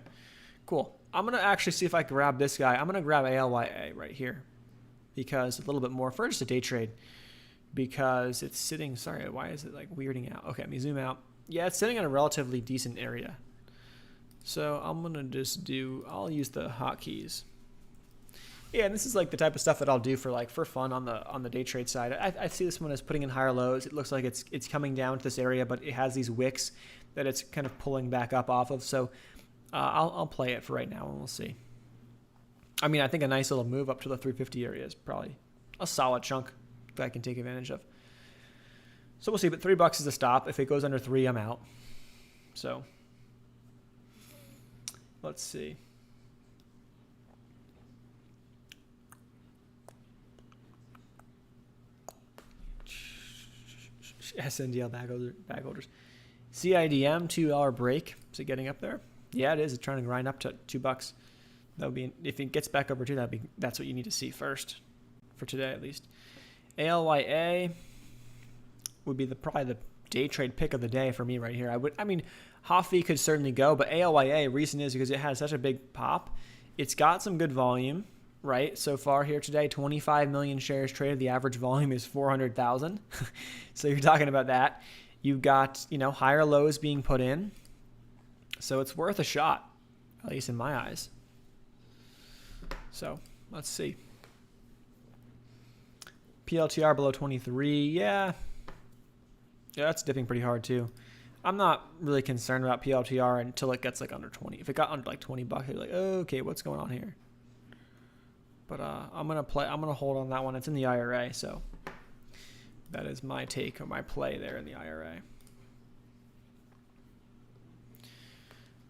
cool. I'm going to actually see if I can grab this guy. I'm going to grab ALYA right here. Because a little bit more for just a day trade. Because it's sitting, sorry, why is it weirding out? Okay, let me zoom out. Yeah, it's sitting in a relatively decent area. So I'm going to I'll use the hotkeys. Yeah, and this is the type of stuff that I'll do for fun on the day trade side. I see this one as putting in higher lows. It looks like it's coming down to this area, but it has these wicks that it's kind of pulling back up off of. So I'll play it for right now, and we'll see. I mean, I think a nice little move up to the 350 area is probably a solid chunk that I can take advantage of. So we'll see, but $3 is a stop. If it goes under 3, I'm out. So let's see. SNDL bag holders. CIDM, $2 break. Is it getting up there? Yeah, it is. It's trying to grind up to $2. That would be, if it gets back over 2, that's what you need to see first for today at least. ALYA would be probably the day trade pick of the day for me right here. HOFI could certainly go, but ALYA, reason is because it has such a big pop. It's got some good volume, right? So far here today, 25 million shares traded. The average volume is 400,000. So you're talking about that. You've got, higher lows being put in. So it's worth a shot, at least in my eyes. So let's see. PLTR below 23. Yeah, that's dipping pretty hard too. I'm not really concerned about PLTR until it gets like under 20. If it got under like $20, you're like, oh, okay, what's going on here? But I'm gonna hold on that one. It's in the IRA, so that is my take or my play there in the IRA.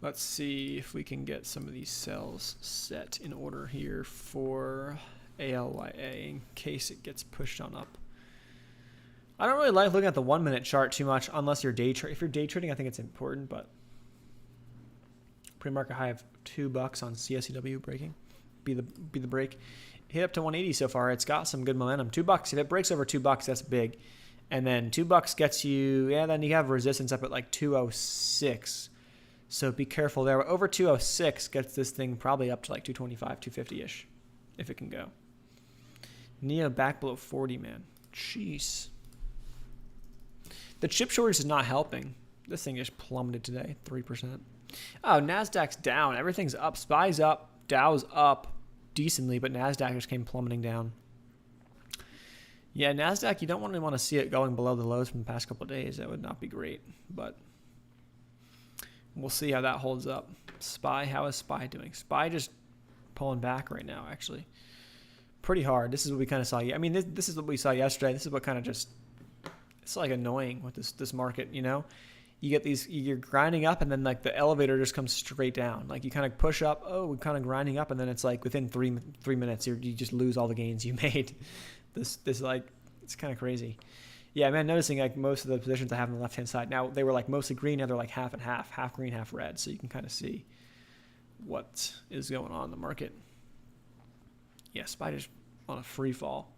Let's see if we can get some of these cells set in order here for ALYA in case it gets pushed on up. I don't really like looking at the 1 minute chart too much unless you're day trading. If you're day trading, I think it's important, but pre-market high of $2 on CSCW breaking. Be the break. Hit up to 180 so far. It's got some good momentum. $2. If it breaks over $2, that's big. And then $2 gets you, then you have resistance up at like 206. So be careful there. Over 206 gets this thing probably up to like 225, 250-ish, if it can go. NEO back below 40, man. Jeez. The chip shortage is not helping. This thing just plummeted today, 3%. Oh, NASDAQ's down. Everything's up. SPY's up. Dow's up decently, but NASDAQ just came plummeting down. Yeah, NASDAQ, you don't really want to see it going below the lows from the past couple of days. That would not be great, but we'll see how that holds up. SPY, how is SPY doing? SPY just pulling back right now, actually. Pretty hard. This is what we kind of saw. I mean, this is what we saw yesterday. This is what kind of just, it's like annoying with this market, You get these, you're grinding up and then like the elevator just comes straight down. Like you kind of push up, we're kind of grinding up, and then it's like within three minutes, you just lose all the gains you made. This like, it's kind of crazy. Yeah, man, noticing like most of the positions I have on the left-hand side. Now they were like mostly green, now they're like half and half green, half red. So you can kind of see what is going on in the market. Yeah, SPY just on a free fall,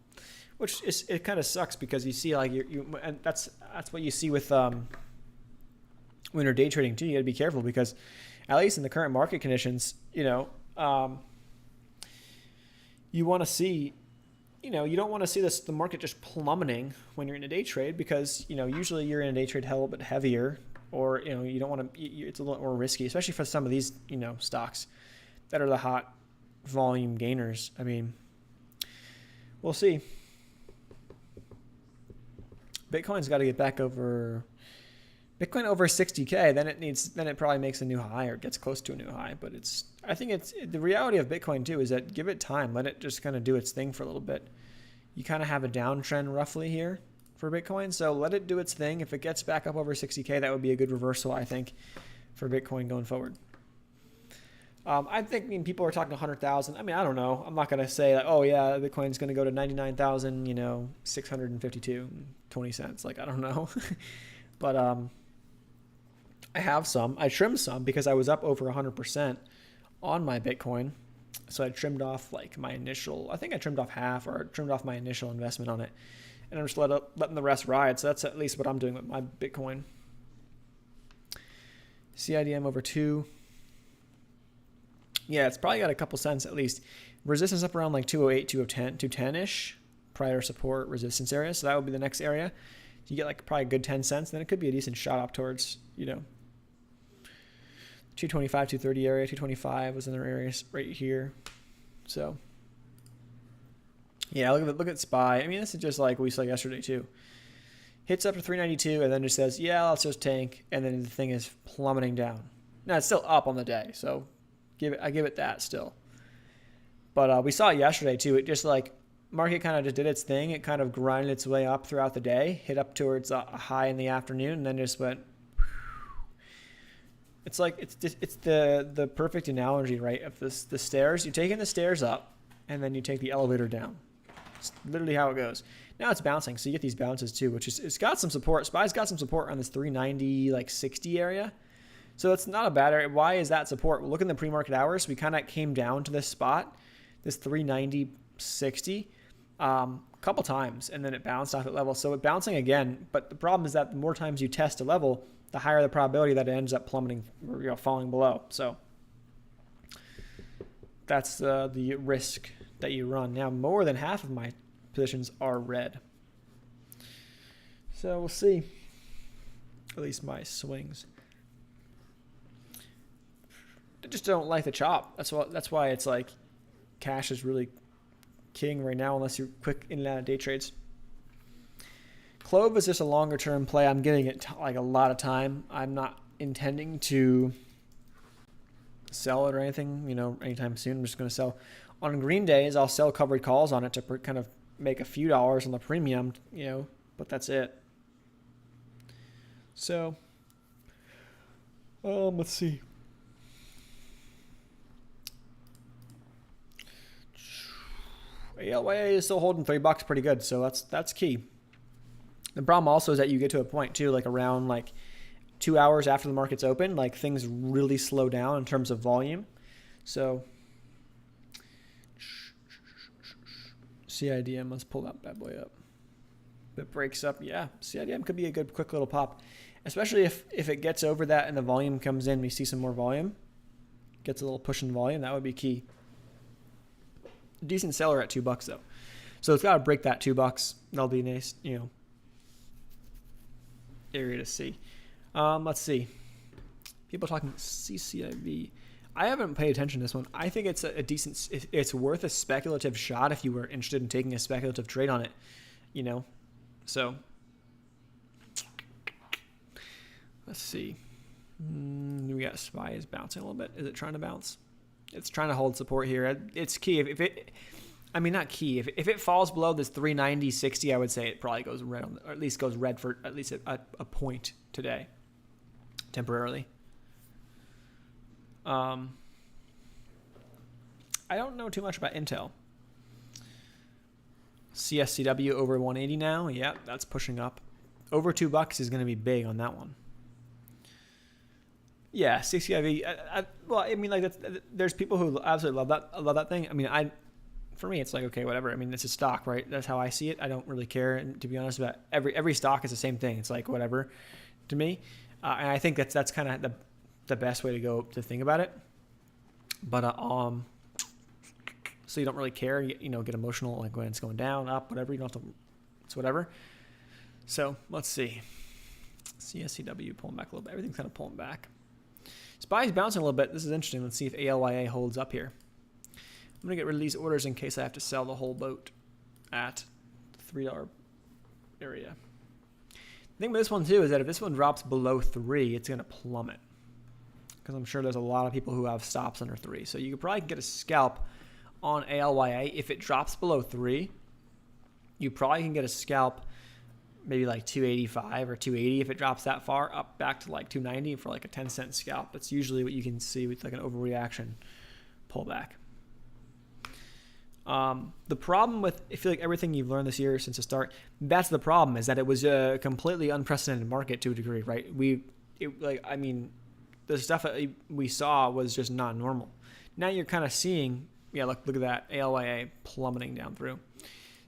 which is, it kind of sucks because you see like and that's what you see with when you're day trading too. You got to be careful because at least in the current market conditions, you want to see, you don't want to see the market just plummeting when you're in a day trade because, usually you're in a day trade a little bit heavier or, you don't want to, it's a little more risky, especially for some of these, stocks that are the hot volume gainers. I mean, we'll see. Bitcoin's got to get back over Bitcoin over 60K, then it probably makes a new high or gets close to a new high. But I think the reality of Bitcoin too is that give it time, let it just kind of do its thing for a little bit. You kind of have a downtrend roughly here for Bitcoin, so let it do its thing. If it gets back up over 60K, that would be a good reversal, I think, for Bitcoin going forward. I think people are talking 100,000. I mean, I don't know. I'm not going to say that, oh yeah, Bitcoin's going to go to 99,000, 652 20 cents. Like, I don't know. But I have some. I trimmed some because I was up over 100% on my Bitcoin. So I trimmed off like my initial, I think I trimmed off half or trimmed off my initial investment on it. And I'm just letting the rest ride. So that's at least what I'm doing with my Bitcoin. CIDM over 2. Yeah, it's probably got a couple cents at least. Resistance up around like 208, 210-ish. Prior support resistance area. So that would be the next area. You get like probably a good 10 cents. Then it could be a decent shot up towards, 225, 230 area. 225 was in their areas right here. So, yeah, look at SPY. I mean, this is just like we saw yesterday too. Hits up to 392 and then just says, yeah, let's just tank. And then the thing is plummeting down. Now, it's still up on the day. So, I give it that still. But we saw it yesterday too. It just like, market kind of just did its thing. It kind of grinded its way up throughout the day, hit up towards a high in the afternoon, and then just went. It's like it's the perfect analogy, right? Of the stairs, you're taking the stairs up, and then you take the elevator down. It's literally how it goes. Now it's bouncing, so you get these bounces too, which is it's got some support. SPY's got some support on this 390 like 60 area, so it's not a bad area. Why is that support? Well, look in the pre-market hours. We kind of came down to this spot, this 390.60. A couple times, and then it bounced off that level. So it's bouncing again, but the problem is that the more times you test a level, the higher the probability that it ends up plummeting, or falling below. So that's the risk that you run. Now, more than half of my positions are red. So we'll see. At least my swings. I just don't like the chop. That's why it's like cash is really king right now, unless you're quick in and out of day trades. Clove is just a longer term play. I'm giving it like a lot of time. I'm not intending to sell it or anything, anytime soon. I'm just going to sell. On green days, I'll sell covered calls on it to kind of make a few dollars on the premium, but that's it. So, let's see. ALYA is still holding $3 pretty good, so that's key. The problem also is that you get to a point too, like around 2 hours after the market's open, like things really slow down in terms of volume. So CIDM, let's pull that bad boy up. If it breaks up, yeah, CIDM could be a good quick little pop, especially if it gets over that and the volume comes in, we see some more volume, gets a little push in volume, that would be key. Decent seller at $2 though, so it's got to break that $2. That'll be nice, area to see. Let's see. People talking CCIV. I haven't paid attention to this one. I think it's a decent. It's worth a speculative shot if you were interested in taking a speculative trade on it. So let's see. We got SPY is bouncing a little bit. Is it trying to bounce? It's trying to hold support here. It's key. Not key. If it falls below this 390.60, I would say it probably goes red, or at least goes red for at least a point today, temporarily. I don't know too much about Intel. CSCW over 180 now. Yeah, that's pushing up. Over $2 is going to be big on that one. Yeah, CCIV. There's people who absolutely love that thing. For me, it's like, okay, whatever. It's a stock, right? That's how I see it. I don't really care, and to be honest, about every stock is the same thing. It's like whatever to me, and I think that's kind of the best way to go to think about it. But so you don't really care, get emotional like when it's going down, up, whatever. You don't have to. It's whatever. So let's see. CSCW pulling back a little bit. Everything's kind of pulling back. SPY's bouncing a little bit. This is interesting. Let's see if ALYA holds up here. I'm going to get rid of these orders in case I have to sell the whole boat at the $3 area. The thing with this one, too, is that if this one drops below 3, it's going to plummet. Because I'm sure there's a lot of people who have stops under 3. So you could probably get a scalp on ALYA. If it drops below 3, you probably can get a scalp maybe like 285 or 280 if it drops that far, up back to like 290 for like a 10-cent scalp. That's usually what you can see with like an overreaction pullback. The problem with, I feel like everything you've learned this year since the start, that's the problem, is that it was a completely unprecedented market to a degree, right? The stuff that we saw was just not normal. Now you're kind of seeing, look at that ALYA plummeting down through.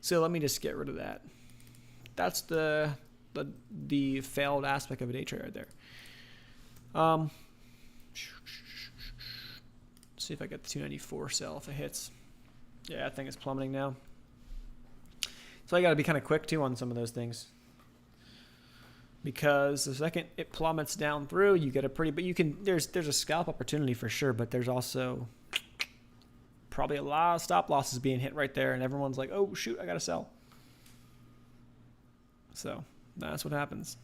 So let me just get rid of that. That's the failed aspect of a day trade right there. See if I get the 294 sell if it hits. Yeah, that thing is plummeting now. So I got to be kind of quick too on some of those things, because the second it plummets down through, you get a pretty. But you can there's a scalp opportunity for sure, but there's also probably a lot of stop losses being hit right there, and everyone's like, "Oh shoot, I got to sell." So that's what happens.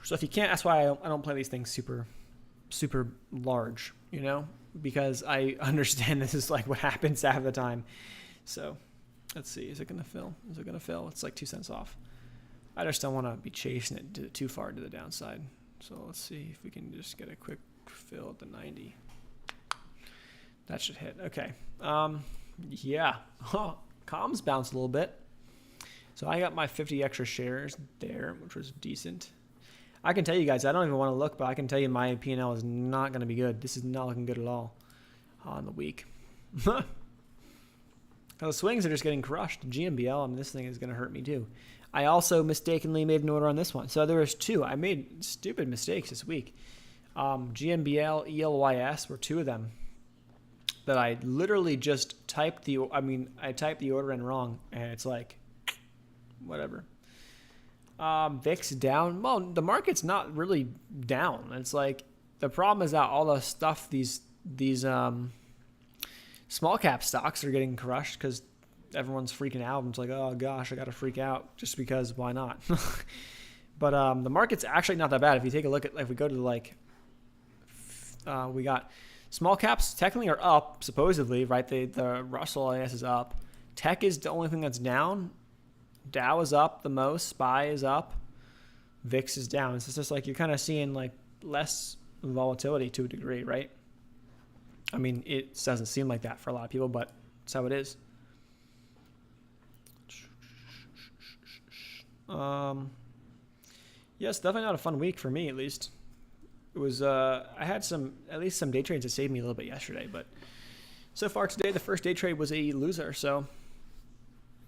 So if you can't, that's why I don't play these things super large, because I understand this is like what happens half the time. So let's see. Is it going to fill? Is it going to fill? It's like 2 cents off. I just don't want to be chasing it too far to the downside. So let's see if we can just get a quick fill at the 90. That should hit. Okay. Yeah. Comms bounced a little bit. So I got my 50 extra shares there, which was decent. I can tell you guys, I don't even want to look, but I can tell you my P&L is not going to be good. This is not looking good at all on the week. The swings are just getting crushed. GMBL, this thing is going to hurt me too. I also mistakenly made an order on this one. So there was two. I made stupid mistakes this week. GMBL, ELYS were two of them that I literally just typed I typed the order in wrong, and it's like, whatever. VIX down. Well, the market's not really down. It's like, the problem is that all the stuff, these small cap stocks are getting crushed because everyone's freaking out. And it's like, oh gosh, I got to freak out just because why not? But the market's actually not that bad. If you take a look at, if we go to we got small caps technically are up, supposedly, right? The Russell, I guess, is up. Tech is the only thing that's down. Dow is up the most. SPY is up. VIX is down. So it's just like you're kind of seeing like less volatility to a degree, right? I mean, it doesn't seem like that for a lot of people, but that's how it is. Yes, definitely not a fun week for me, at least. It was, I had at least some day trades that saved me a little bit yesterday, but so far today, the first day trade was a loser, so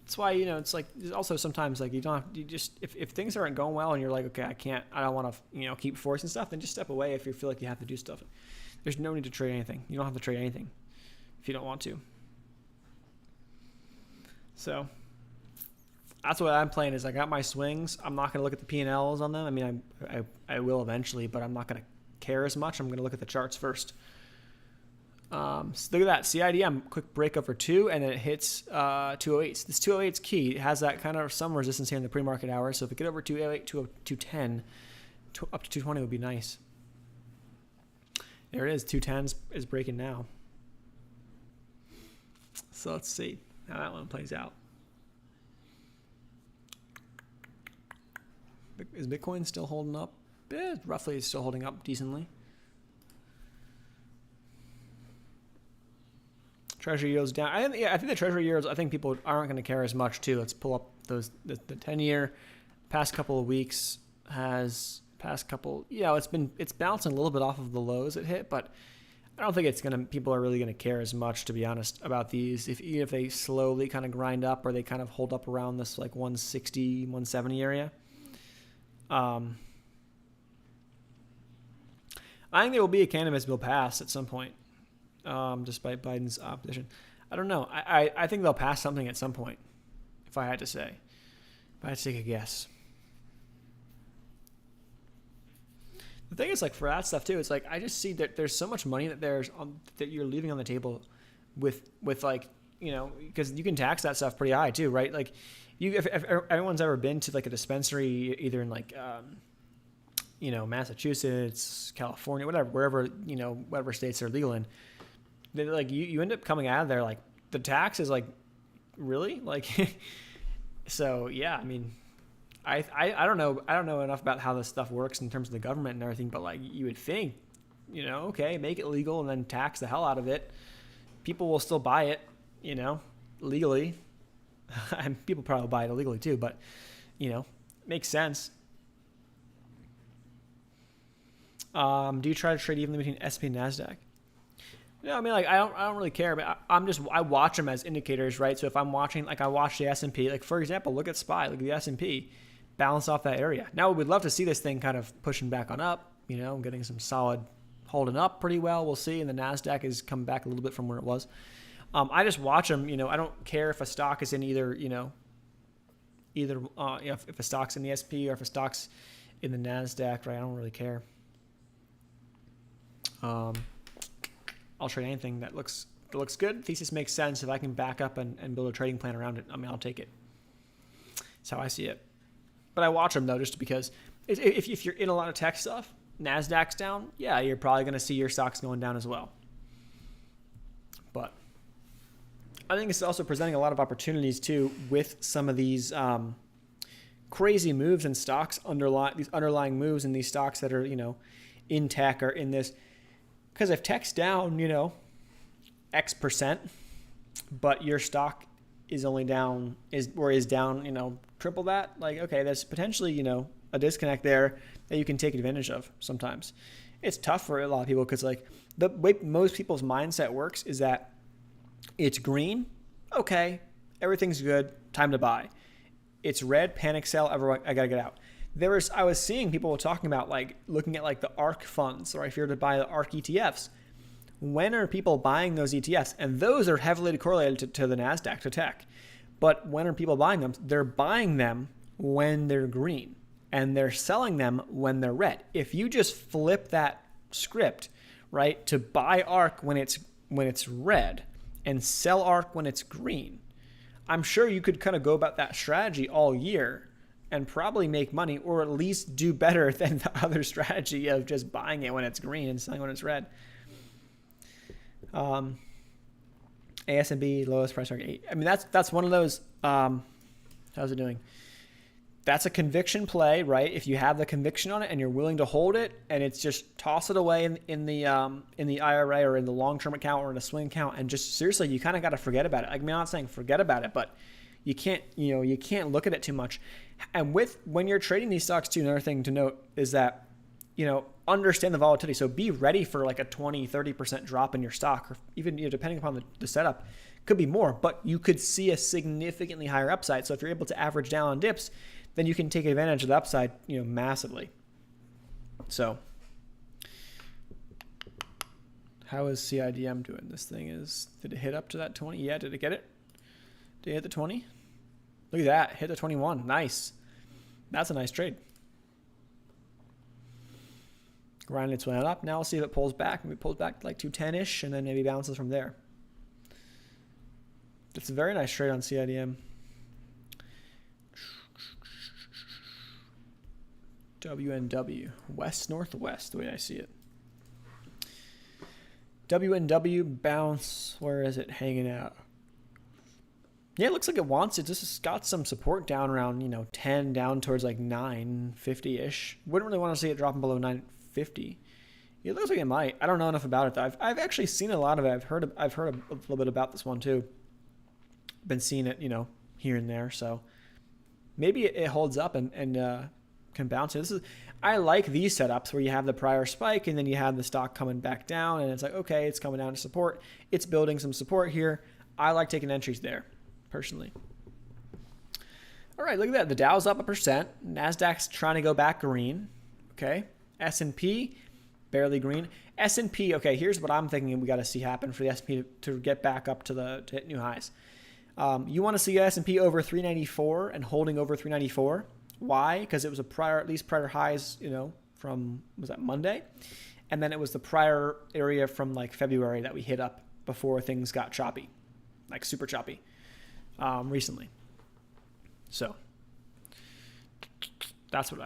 that's why, it's like, also sometimes like if things aren't going well and you're like, okay, I don't want to, keep forcing stuff, then just step away if you feel like you have to do stuff. There's no need to trade anything. You don't have to trade anything if you don't want to. So that's what I'm playing is I got my swings. I'm not going to look at the P&Ls on them. I mean, I will eventually, but I'm not going to care as much. I'm going to look at the charts first. So look at that. CIDM, quick break over 2, and then it hits 208. This 208 is key. It has that kind of some resistance here in the pre-market hour. So if it get over 208, 210, up to 220 would be nice. There it is. 210 is breaking now. So let's see how that one plays out. Is Bitcoin still holding up? Roughly, it's still holding up decently. Treasury yields down. I think the Treasury yields, I think people aren't going to care as much too. Let's pull up the 10-year. Past couple of weeks it's bouncing a little bit off of the lows it hit, but I don't think people are really going to care as much, to be honest, about these. Even if they slowly kind of grind up or they kind of hold up around this like 160, 170 area. I think there will be a cannabis bill passed at some point, despite Biden's opposition. I don't know. I think they'll pass something at some point, if I had to say. If I had to take a guess. The thing is, like, for that stuff too, it's like I just see that there's so much money that that you're leaving on the table with like, because you can tax that stuff pretty high too, right? Like, if everyone's ever been to like a dispensary, either in like Massachusetts, California, wherever whatever states are legal in, they're like you end up coming out of there like the tax is like really like so yeah, I mean I don't know enough about how this stuff works in terms of the government and everything, but like you would think, okay, make it legal and then tax the hell out of it. People will still buy it, legally. And people probably buy it illegally too, but makes sense. Do you try to trade evenly between S&P and NASDAQ? No, I mean, like I don't really care, but I watch them as indicators, right? So if I'm watching, like I watch the S&P, like for example, look at SPY, look at the S&P, balance off that area. Now we'd love to see this thing kind of pushing back on up, getting some solid, holding up pretty well. We'll see, and the NASDAQ has come back a little bit from where it was. I just watch them. I don't care if a stock is in if a stock's in the SP or if a stock's in the NASDAQ, right? I don't really care. I'll trade anything that looks good. Thesis makes sense. If I can back up and build a trading plan around it, I mean, I'll take it. That's how I see it. But I watch them though, just because if you're in a lot of tech stuff, NASDAQ's down, yeah, you're probably going to see your stocks going down as well. But I think it's also presenting a lot of opportunities too with some of these crazy moves in stocks, these underlying moves in these stocks that are, in tech or in this. Because if tech's down, X percent, but your stock is only down, is down, triple that, like, okay, there's potentially, a disconnect there that you can take advantage of sometimes. It's tough for a lot of people because, like, the way most people's mindset works is that it's green, okay, everything's good, time to buy. it's red, panic sell, everyone, I gotta get out. I was seeing people talking about like looking at like the ARK funds, or if you're to buy the ARK ETFs, when are people buying those ETFs? And those are heavily correlated to the NASDAQ, to tech. But when are people buying them? They're buying them when they're green, and they're selling them when they're red. If you just flip that script, right, to buy ARK when it's red and sell ARK when it's green, I'm sure you could kind of go about that strategy all year and probably make money, or at least do better than the other strategy of just buying it when it's green and selling when it's red. ASMB lowest price target 8. I mean, that's one of those. How's it doing? That's a conviction play, right? If you have the conviction on it and you're willing to hold it, and it's just toss it away in the IRA or in the long-term account or in a swing account, and just seriously, you kind of got to forget about it. Like, I mean, I'm not saying forget about it, but you can't look at it too much. And when you're trading these stocks too, another thing to note is that, understand the volatility. So be ready for like a 20, 30% drop in your stock, or even, depending upon the setup, could be more, but you could see a significantly higher upside. So if you're able to average down on dips, then you can take advantage of the upside, massively. So how is CIDM doing? This thing did it hit up to that 20? Yeah, did it get it? Did it hit the 20? Look at that, hit the 21, nice. That's a nice trade. Grinding its way up. Now we'll see if it pulls back. Maybe it pulls back to like 210-ish, and then maybe bounces from there. It's a very nice trade on CIDM. WNW, west northwest, the way I see it. WNW bounce. Where is it hanging out? Yeah, it looks like it wants it. This has got some support down around 10, down towards like 950-ish. Wouldn't really want to see it dropping below 950. It looks like it might. I don't know enough about it though. I've actually seen a lot of it. I've heard a little bit about this one too. Been seeing it, here and there. So maybe it holds up and can bounce. I like these setups where you have the prior spike and then you have the stock coming back down, and it's like, okay, it's coming down to support. It's building some support here. I like taking entries there, personally. All right, look at that. The Dow's up 1%. NASDAQ's trying to go back green. Okay. S&P, barely green. S&P, okay, here's what I'm thinking we got to see happen for the S&P to get back up to hit new highs. You want to see S&P over 394 and holding over 394. Why? Because it was at least prior highs, from, was that Monday? And then it was the prior area from like February that we hit up before things got choppy, like super choppy, recently. So that's what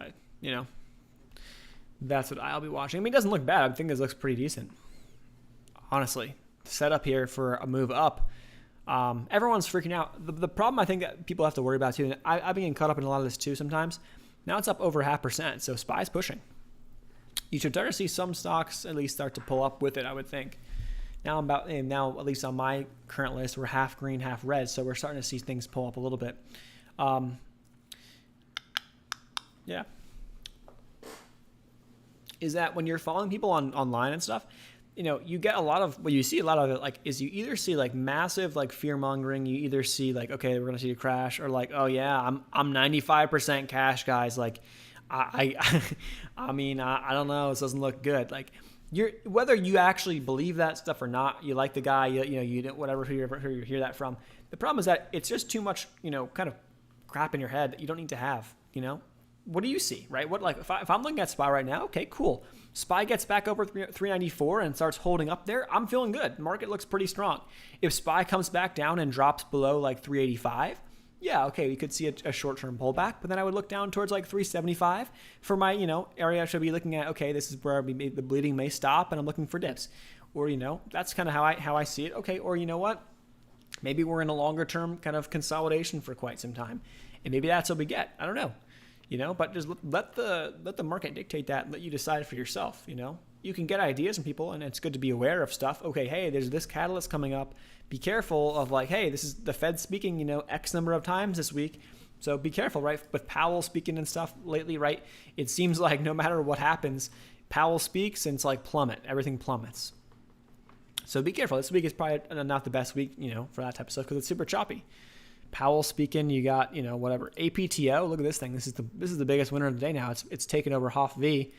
that's what I'll be watching. I mean, it doesn't look bad. I think this looks pretty decent, honestly. Set up here for a move up. Everyone's freaking out. The problem I think that people have to worry about too, and I've been getting caught up in a lot of this too sometimes. Now it's up over 0.5%, so SPY's pushing. You should start to see some stocks at least start to pull up with it, I would think. Now at least on my current list, we're half green, half red, so we're starting to see things pull up a little bit. Yeah. Is that when you're following people online and stuff, you get a lot of, well, you see a lot of it, like, is you either see like massive like fear mongering, you either see like, okay, we're gonna see a crash, or like, oh yeah, I'm 95% cash, guys. Like, I don't know, this doesn't look good. Like, whether you actually believe that stuff or not, you like the guy, you whatever who you hear that from. The problem is that it's just too much, kind of crap in your head that you don't need to have. What do you see, right? What, like, if I'm looking at SPY right now, okay, cool. SPY gets back over 394 and starts holding up there, I'm feeling good. Market looks pretty strong. If SPY comes back down and drops below like 385, yeah, okay, we could see a short-term pullback, but then I would look down towards like 375 for my, area I should be looking at. Okay, this is where the bleeding may stop, and I'm looking for dips, or that's kind of how I see it. Okay, or you know what? Maybe we're in a longer-term kind of consolidation for quite some time, and maybe that's what we get. I don't know. But just let the market dictate that and let you decide for yourself. You can get ideas from people, and it's good to be aware of stuff. Okay, hey, there's this catalyst coming up. Be careful of like, hey, this is the Fed speaking, X number of times this week. So be careful, right? With Powell speaking and stuff lately, right? It seems like no matter what happens, Powell speaks and it's like plummet. Everything plummets. So be careful. This week is probably not the best week, for that type of stuff because it's super choppy. Powell speaking. You got, whatever. APTO, look at this thing. This is the biggest winner of the day now. It's taken over HOFV.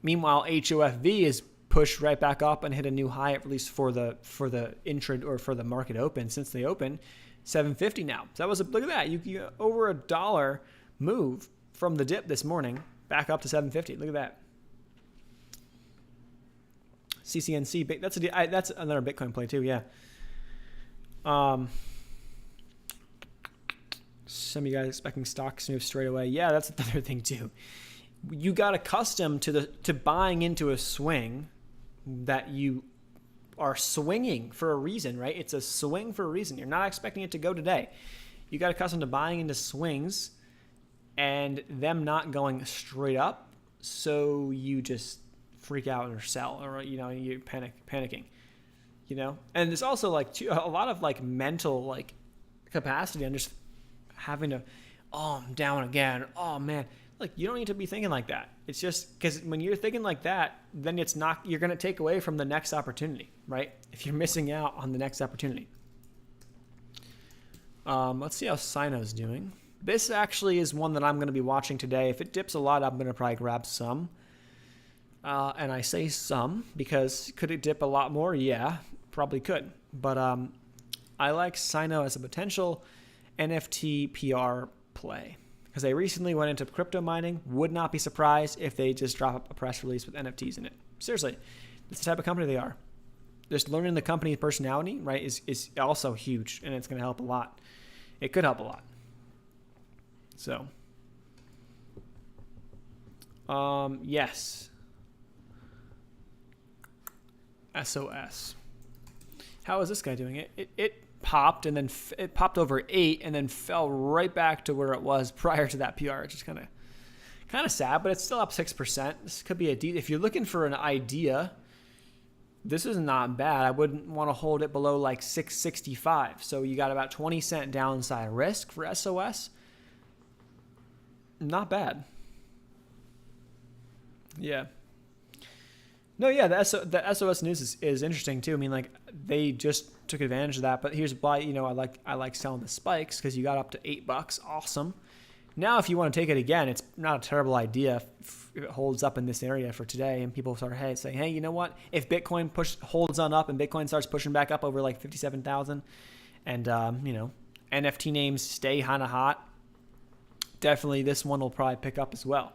Meanwhile, HOFV is pushed right back up and hit a new high, at least for the intra or for the market open since they opened, 750 now. So that was look at that. You over $1 move from the dip this morning back up to 750. Look at that. CCNC, that's another Bitcoin play too. Yeah. Some of you guys expecting stocks to move straight away. Yeah, that's another thing too. You got accustomed to buying into a swing that you are swinging for a reason, right? It's a swing for a reason. You're not expecting it to go today. You got accustomed to buying into swings and them not going straight up, so you just freak out or sell, or you're panicking. And there's also like a lot of like mental like capacity on just having to, I'm down again. Oh man. Like, you don't need to be thinking like that. It's just because when you're thinking like that, then you're going to take away from the next opportunity, right? If you're missing out on the next opportunity. Let's see how Sino's doing. This actually is one that I'm going to be watching today. If it dips a lot, I'm going to probably grab some. And I say some because could it dip a lot more? Yeah, probably could. But I like Sino as a potential NFT PR play. Because they recently went into crypto mining. Would not be surprised if they just drop a press release with NFTs in it. Seriously, that's the type of company they are. Just learning the company's personality, right, is also huge, and it's going to help a lot. It could help a lot. So, yes. SOS. How is this guy doing? It popped and then it popped over 8 and then fell right back to where it was prior to that PR. It's just kind of sad, but it's still up 6%. This could be if you're looking for an idea, this is not bad. I wouldn't want to hold it below like 665. So you got about 20 cent downside risk for SOS. Not bad. Yeah. No, yeah, the SOS news is interesting too. I mean, like they just took advantage of that. But here's why, I like selling the spikes because you got up to $8. Awesome. Now, if you want to take it again, it's not a terrible idea if it holds up in this area for today, and people start saying, hey, you know what? If Bitcoin holds on up and Bitcoin starts pushing back up over like 57,000, and NFT names stay kind of hot, definitely this one will probably pick up as well.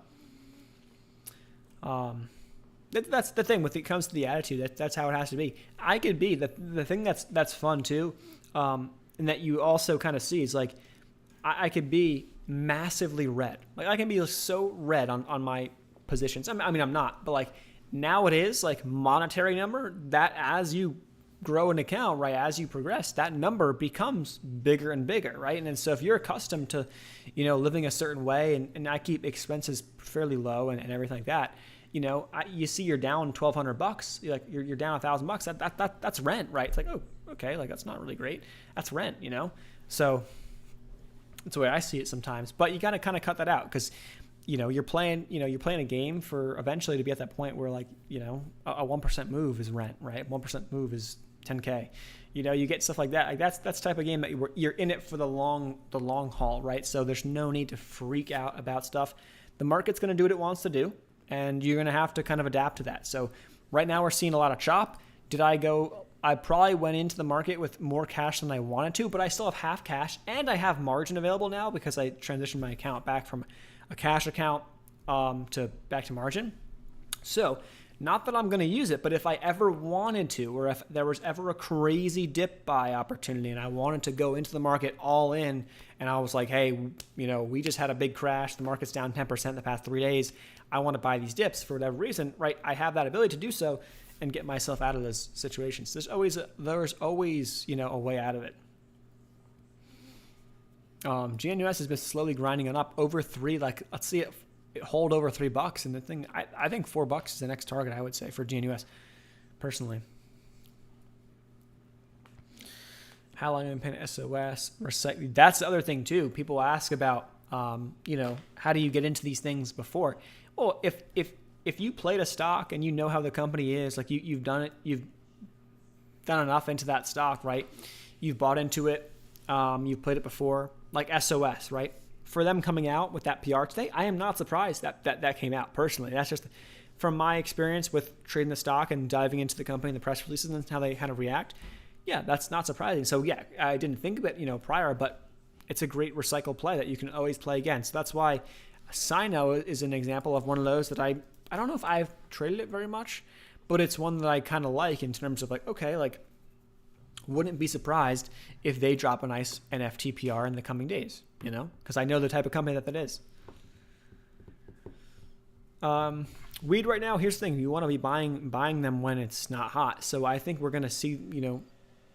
That's the thing when it comes to the attitude. That's how it has to be. I could be the thing that's fun too, and that you also kind of see is like I could be massively red. Like I can be so red on my positions. I mean I'm not, but like now it is like monetary number that as you grow an account, right, as you progress, that number becomes bigger and bigger, right? And then so if you're accustomed to, living a certain way, and I keep expenses fairly low and everything like that. You see you're down $1,200. You're down $1,000. That's rent, right? It's like, oh, okay, like that's not really great. That's rent, So that's the way I see it sometimes. But you got to kind of cut that out because, you're playing a game for eventually to be at that point where like, a 1% move is rent, right? 1% move is $10K. You get stuff like that. Like that's the type of game that you're in it for the long haul, right? So there's no need to freak out about stuff. The market's going to do what it wants to do. And you're going to have to kind of adapt to that. So right now we're seeing a lot of chop. I probably went into the market with more cash than I wanted to, but I still have half cash and I have margin available now because I transitioned my account back from a cash account back to margin. So not that I'm going to use it, but if I ever wanted to, or if there was ever a crazy dip buy opportunity and I wanted to go into the market all in and I was like, hey, we just had a big crash. The market's down 10% the past 3 days. I want to buy these dips for whatever reason, right? I have that ability to do so and get myself out of those situations. There's always a way out of it. GNUS has been slowly grinding on up over 3. Like, let's see it hold over $3. And the thing, I think $4 is the next target, I would say, for GNUS, personally. How long am I paying SOS? Recycling. That's the other thing, too. People ask about, how do you get into these things before? Well, if you played a stock and you know how the company is, like you've done enough into that stock, right? You've bought into it. You've played it before. like SOS, right? For them coming out with that PR today, I am not surprised that came out personally. That's just from my experience with trading the stock and diving into the company and the press releases and how they kind of react. Yeah, that's not surprising. So yeah, I didn't think of it, prior, but it's a great recycle play that you can always play again. So that's why Sino is an example of one of those that I don't know if I've traded it very much, but it's one that I kind of like in terms of like, okay, like wouldn't be surprised if they drop a nice NFT PR in the coming days, because I know the type of company that is. Weed right now, here's the thing. You want to be buying them when it's not hot. So I think we're going to see,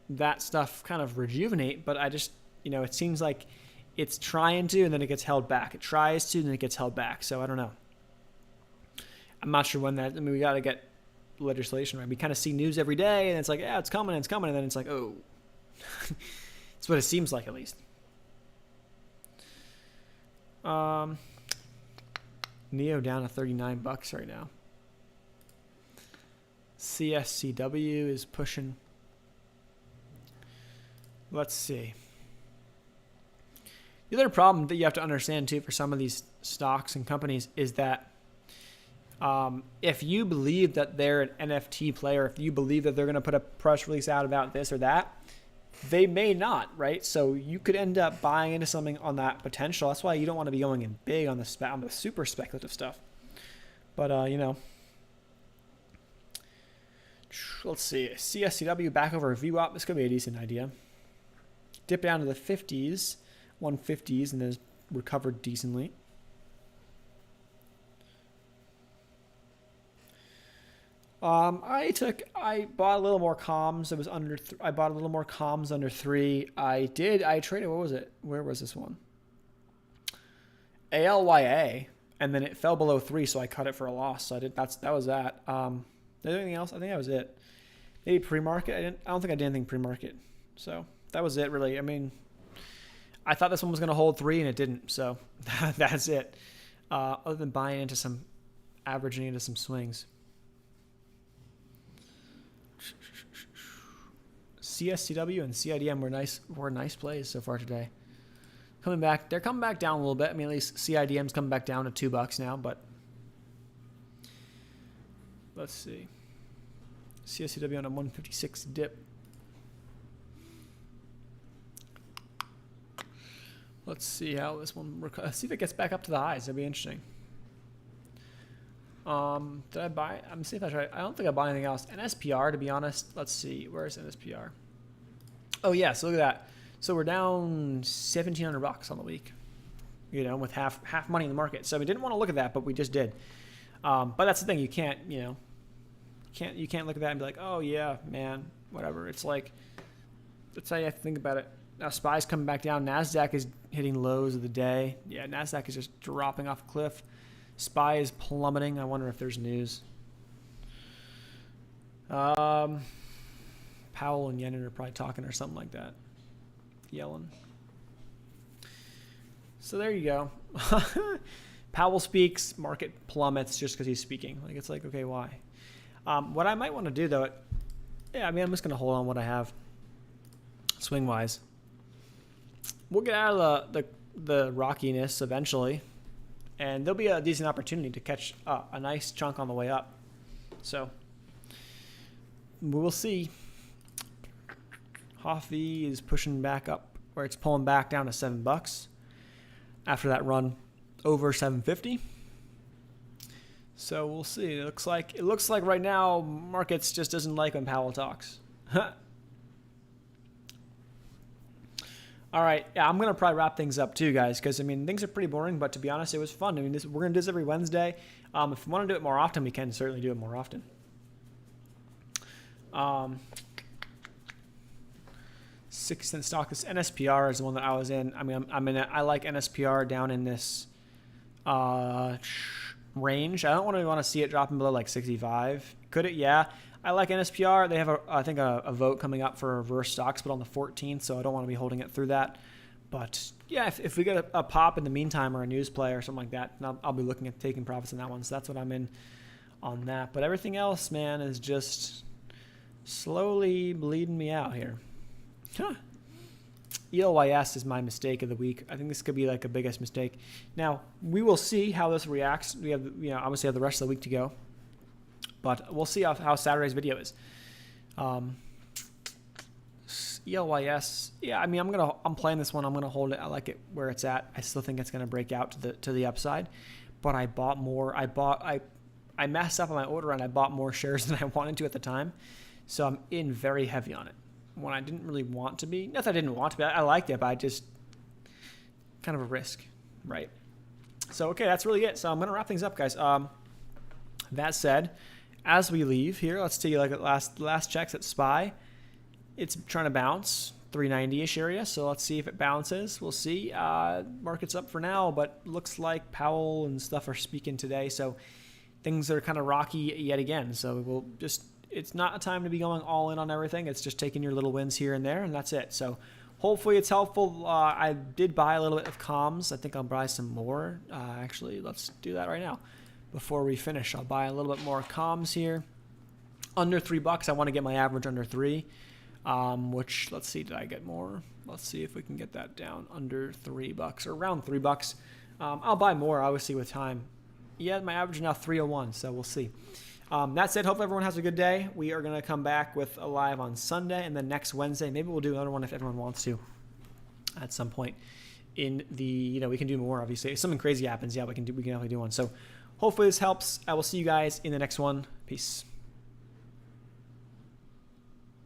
that stuff kind of rejuvenate, but I just, it seems like it's trying to, and then it gets held back. It tries to, and then it gets held back. So I don't know. I'm not sure when we got to get legislation, right? We kind of see news every day, and it's like, yeah, it's coming. And then it's like, oh, that's what it seems like, at least. Neo down to $39 right now. CSCW is pushing. Let's see. The other problem that you have to understand too for some of these stocks and companies is that if you believe that they're an NFT player, if you believe that they're going to put a press release out about this or that, they may not, right? So you could end up buying into something on that potential. That's why you don't want to be going in big on the super speculative stuff. But let's see. CSCW back over VWAP. This could be a decent idea. Dip down to the 50s, 150s, and then recovered decently. I bought a little more comms. It was under. I bought a little more comms under 3. I traded. What was it? Where was this one? ALYA, and then it fell below 3, so I cut it for a loss. So that was that. Anything else? I think that was it. Maybe pre-market. I don't think I did anything pre-market. So that was it, really. I mean, I thought this one was going to hold 3, and it didn't. So that's it. Other than buying into some, averaging into some swings. CSCW and CIDM were nice plays so far today. They're coming back down a little bit. I mean, at least CIDM's coming back down to $2 now, but let's see. CSCW on a 156 dip. Let's see how this one. See if it gets back up to the highs. That'd be interesting. Did I buy? I'm seeing if I tried. I don't think I bought anything else. NSPR, to be honest. Let's see. Where's NSPR? Oh yeah. So look at that. So we're down $1,700 on the week. With half money in the market. So we didn't want to look at that, but we just did. But that's the thing. You can't. You can't look at that and be like, oh yeah, man, whatever. It's like, that's how you have to think about it. Now SPY's coming back down. NASDAQ is hitting lows of the day. Yeah, NASDAQ is just dropping off a cliff. SPY is plummeting. I wonder if there's news. Powell and Yellen are probably talking or something like that. Yellen. So there you go. Powell speaks, market plummets just because he's speaking. It's like, okay, why? What I might want to do though, I'm just going to hold on what I have swing wise. We'll get out of the rockiness eventually. And there'll be a decent opportunity to catch a nice chunk on the way up. So we will see. HOFV is pushing back up where it's pulling back down to $7 after that run over 750. So we'll see. It looks like right now markets just doesn't like when Powell talks. All right, yeah, I'm gonna probably wrap things up too, guys, because things are pretty boring. But to be honest, it was fun. We're gonna do this every Wednesday. If we want to do it more often, we can certainly do it more often. 6-cent stock. This NSPR is the one that I was in. I like NSPR down in this range. I don't want to see it dropping below like 65. Could it? Yeah. I like NSPR. They have, I think, a vote coming up for reverse stock split on the 14th, so I don't want to be holding it through that. But, yeah, if we get a pop in the meantime or a news play or something like that, I'll be looking at taking profits in that one. So that's what I'm in on that. But everything else, man, is just slowly bleeding me out here. ELYS is my mistake of the week. I think this could be like a biggest mistake. Now, we will see how this reacts. We have, obviously have the rest of the week to go. But we'll see how Saturday's video is. ELYS, yeah, I mean, I'm playing this one. I'm gonna hold it. I like it where it's at. I still think it's gonna break out to the upside. But I bought more. I messed up on my order and I bought more shares than I wanted to at the time. So I'm in very heavy on it when I didn't really want to be. Not that I didn't want to be. I liked it, but I just kind of a risk, right? So okay, that's really it. So I'm gonna wrap things up, guys. That said, as we leave here, let's take a look at last checks at SPY. It's trying to bounce 390-ish area, so let's see if it bounces. We'll see. Market's up for now, but looks like Powell and stuff are speaking today, so things are kind of rocky yet again. So it's not a time to be going all in on everything. It's just taking your little wins here and there, and that's it. So hopefully it's helpful. I did buy a little bit of comms. I think I'll buy some more. Actually, let's do that right now. Before we finish, I'll buy a little bit more comms here. Under $3. I want to get my average under 3. Which, let's see, did I get more? Let's see if we can get that down under $3 or around $3. I'll buy more, obviously, with time. Yeah, my average is now 301, so we'll see. That said, hope everyone has a good day. We are going to come back with a live on Sunday, and then next Wednesday, maybe we'll do another one if everyone wants to at some point in the, we can do more, obviously. If something crazy happens, yeah, we can definitely do one. So hopefully this helps. I will see you guys in the next one. Peace.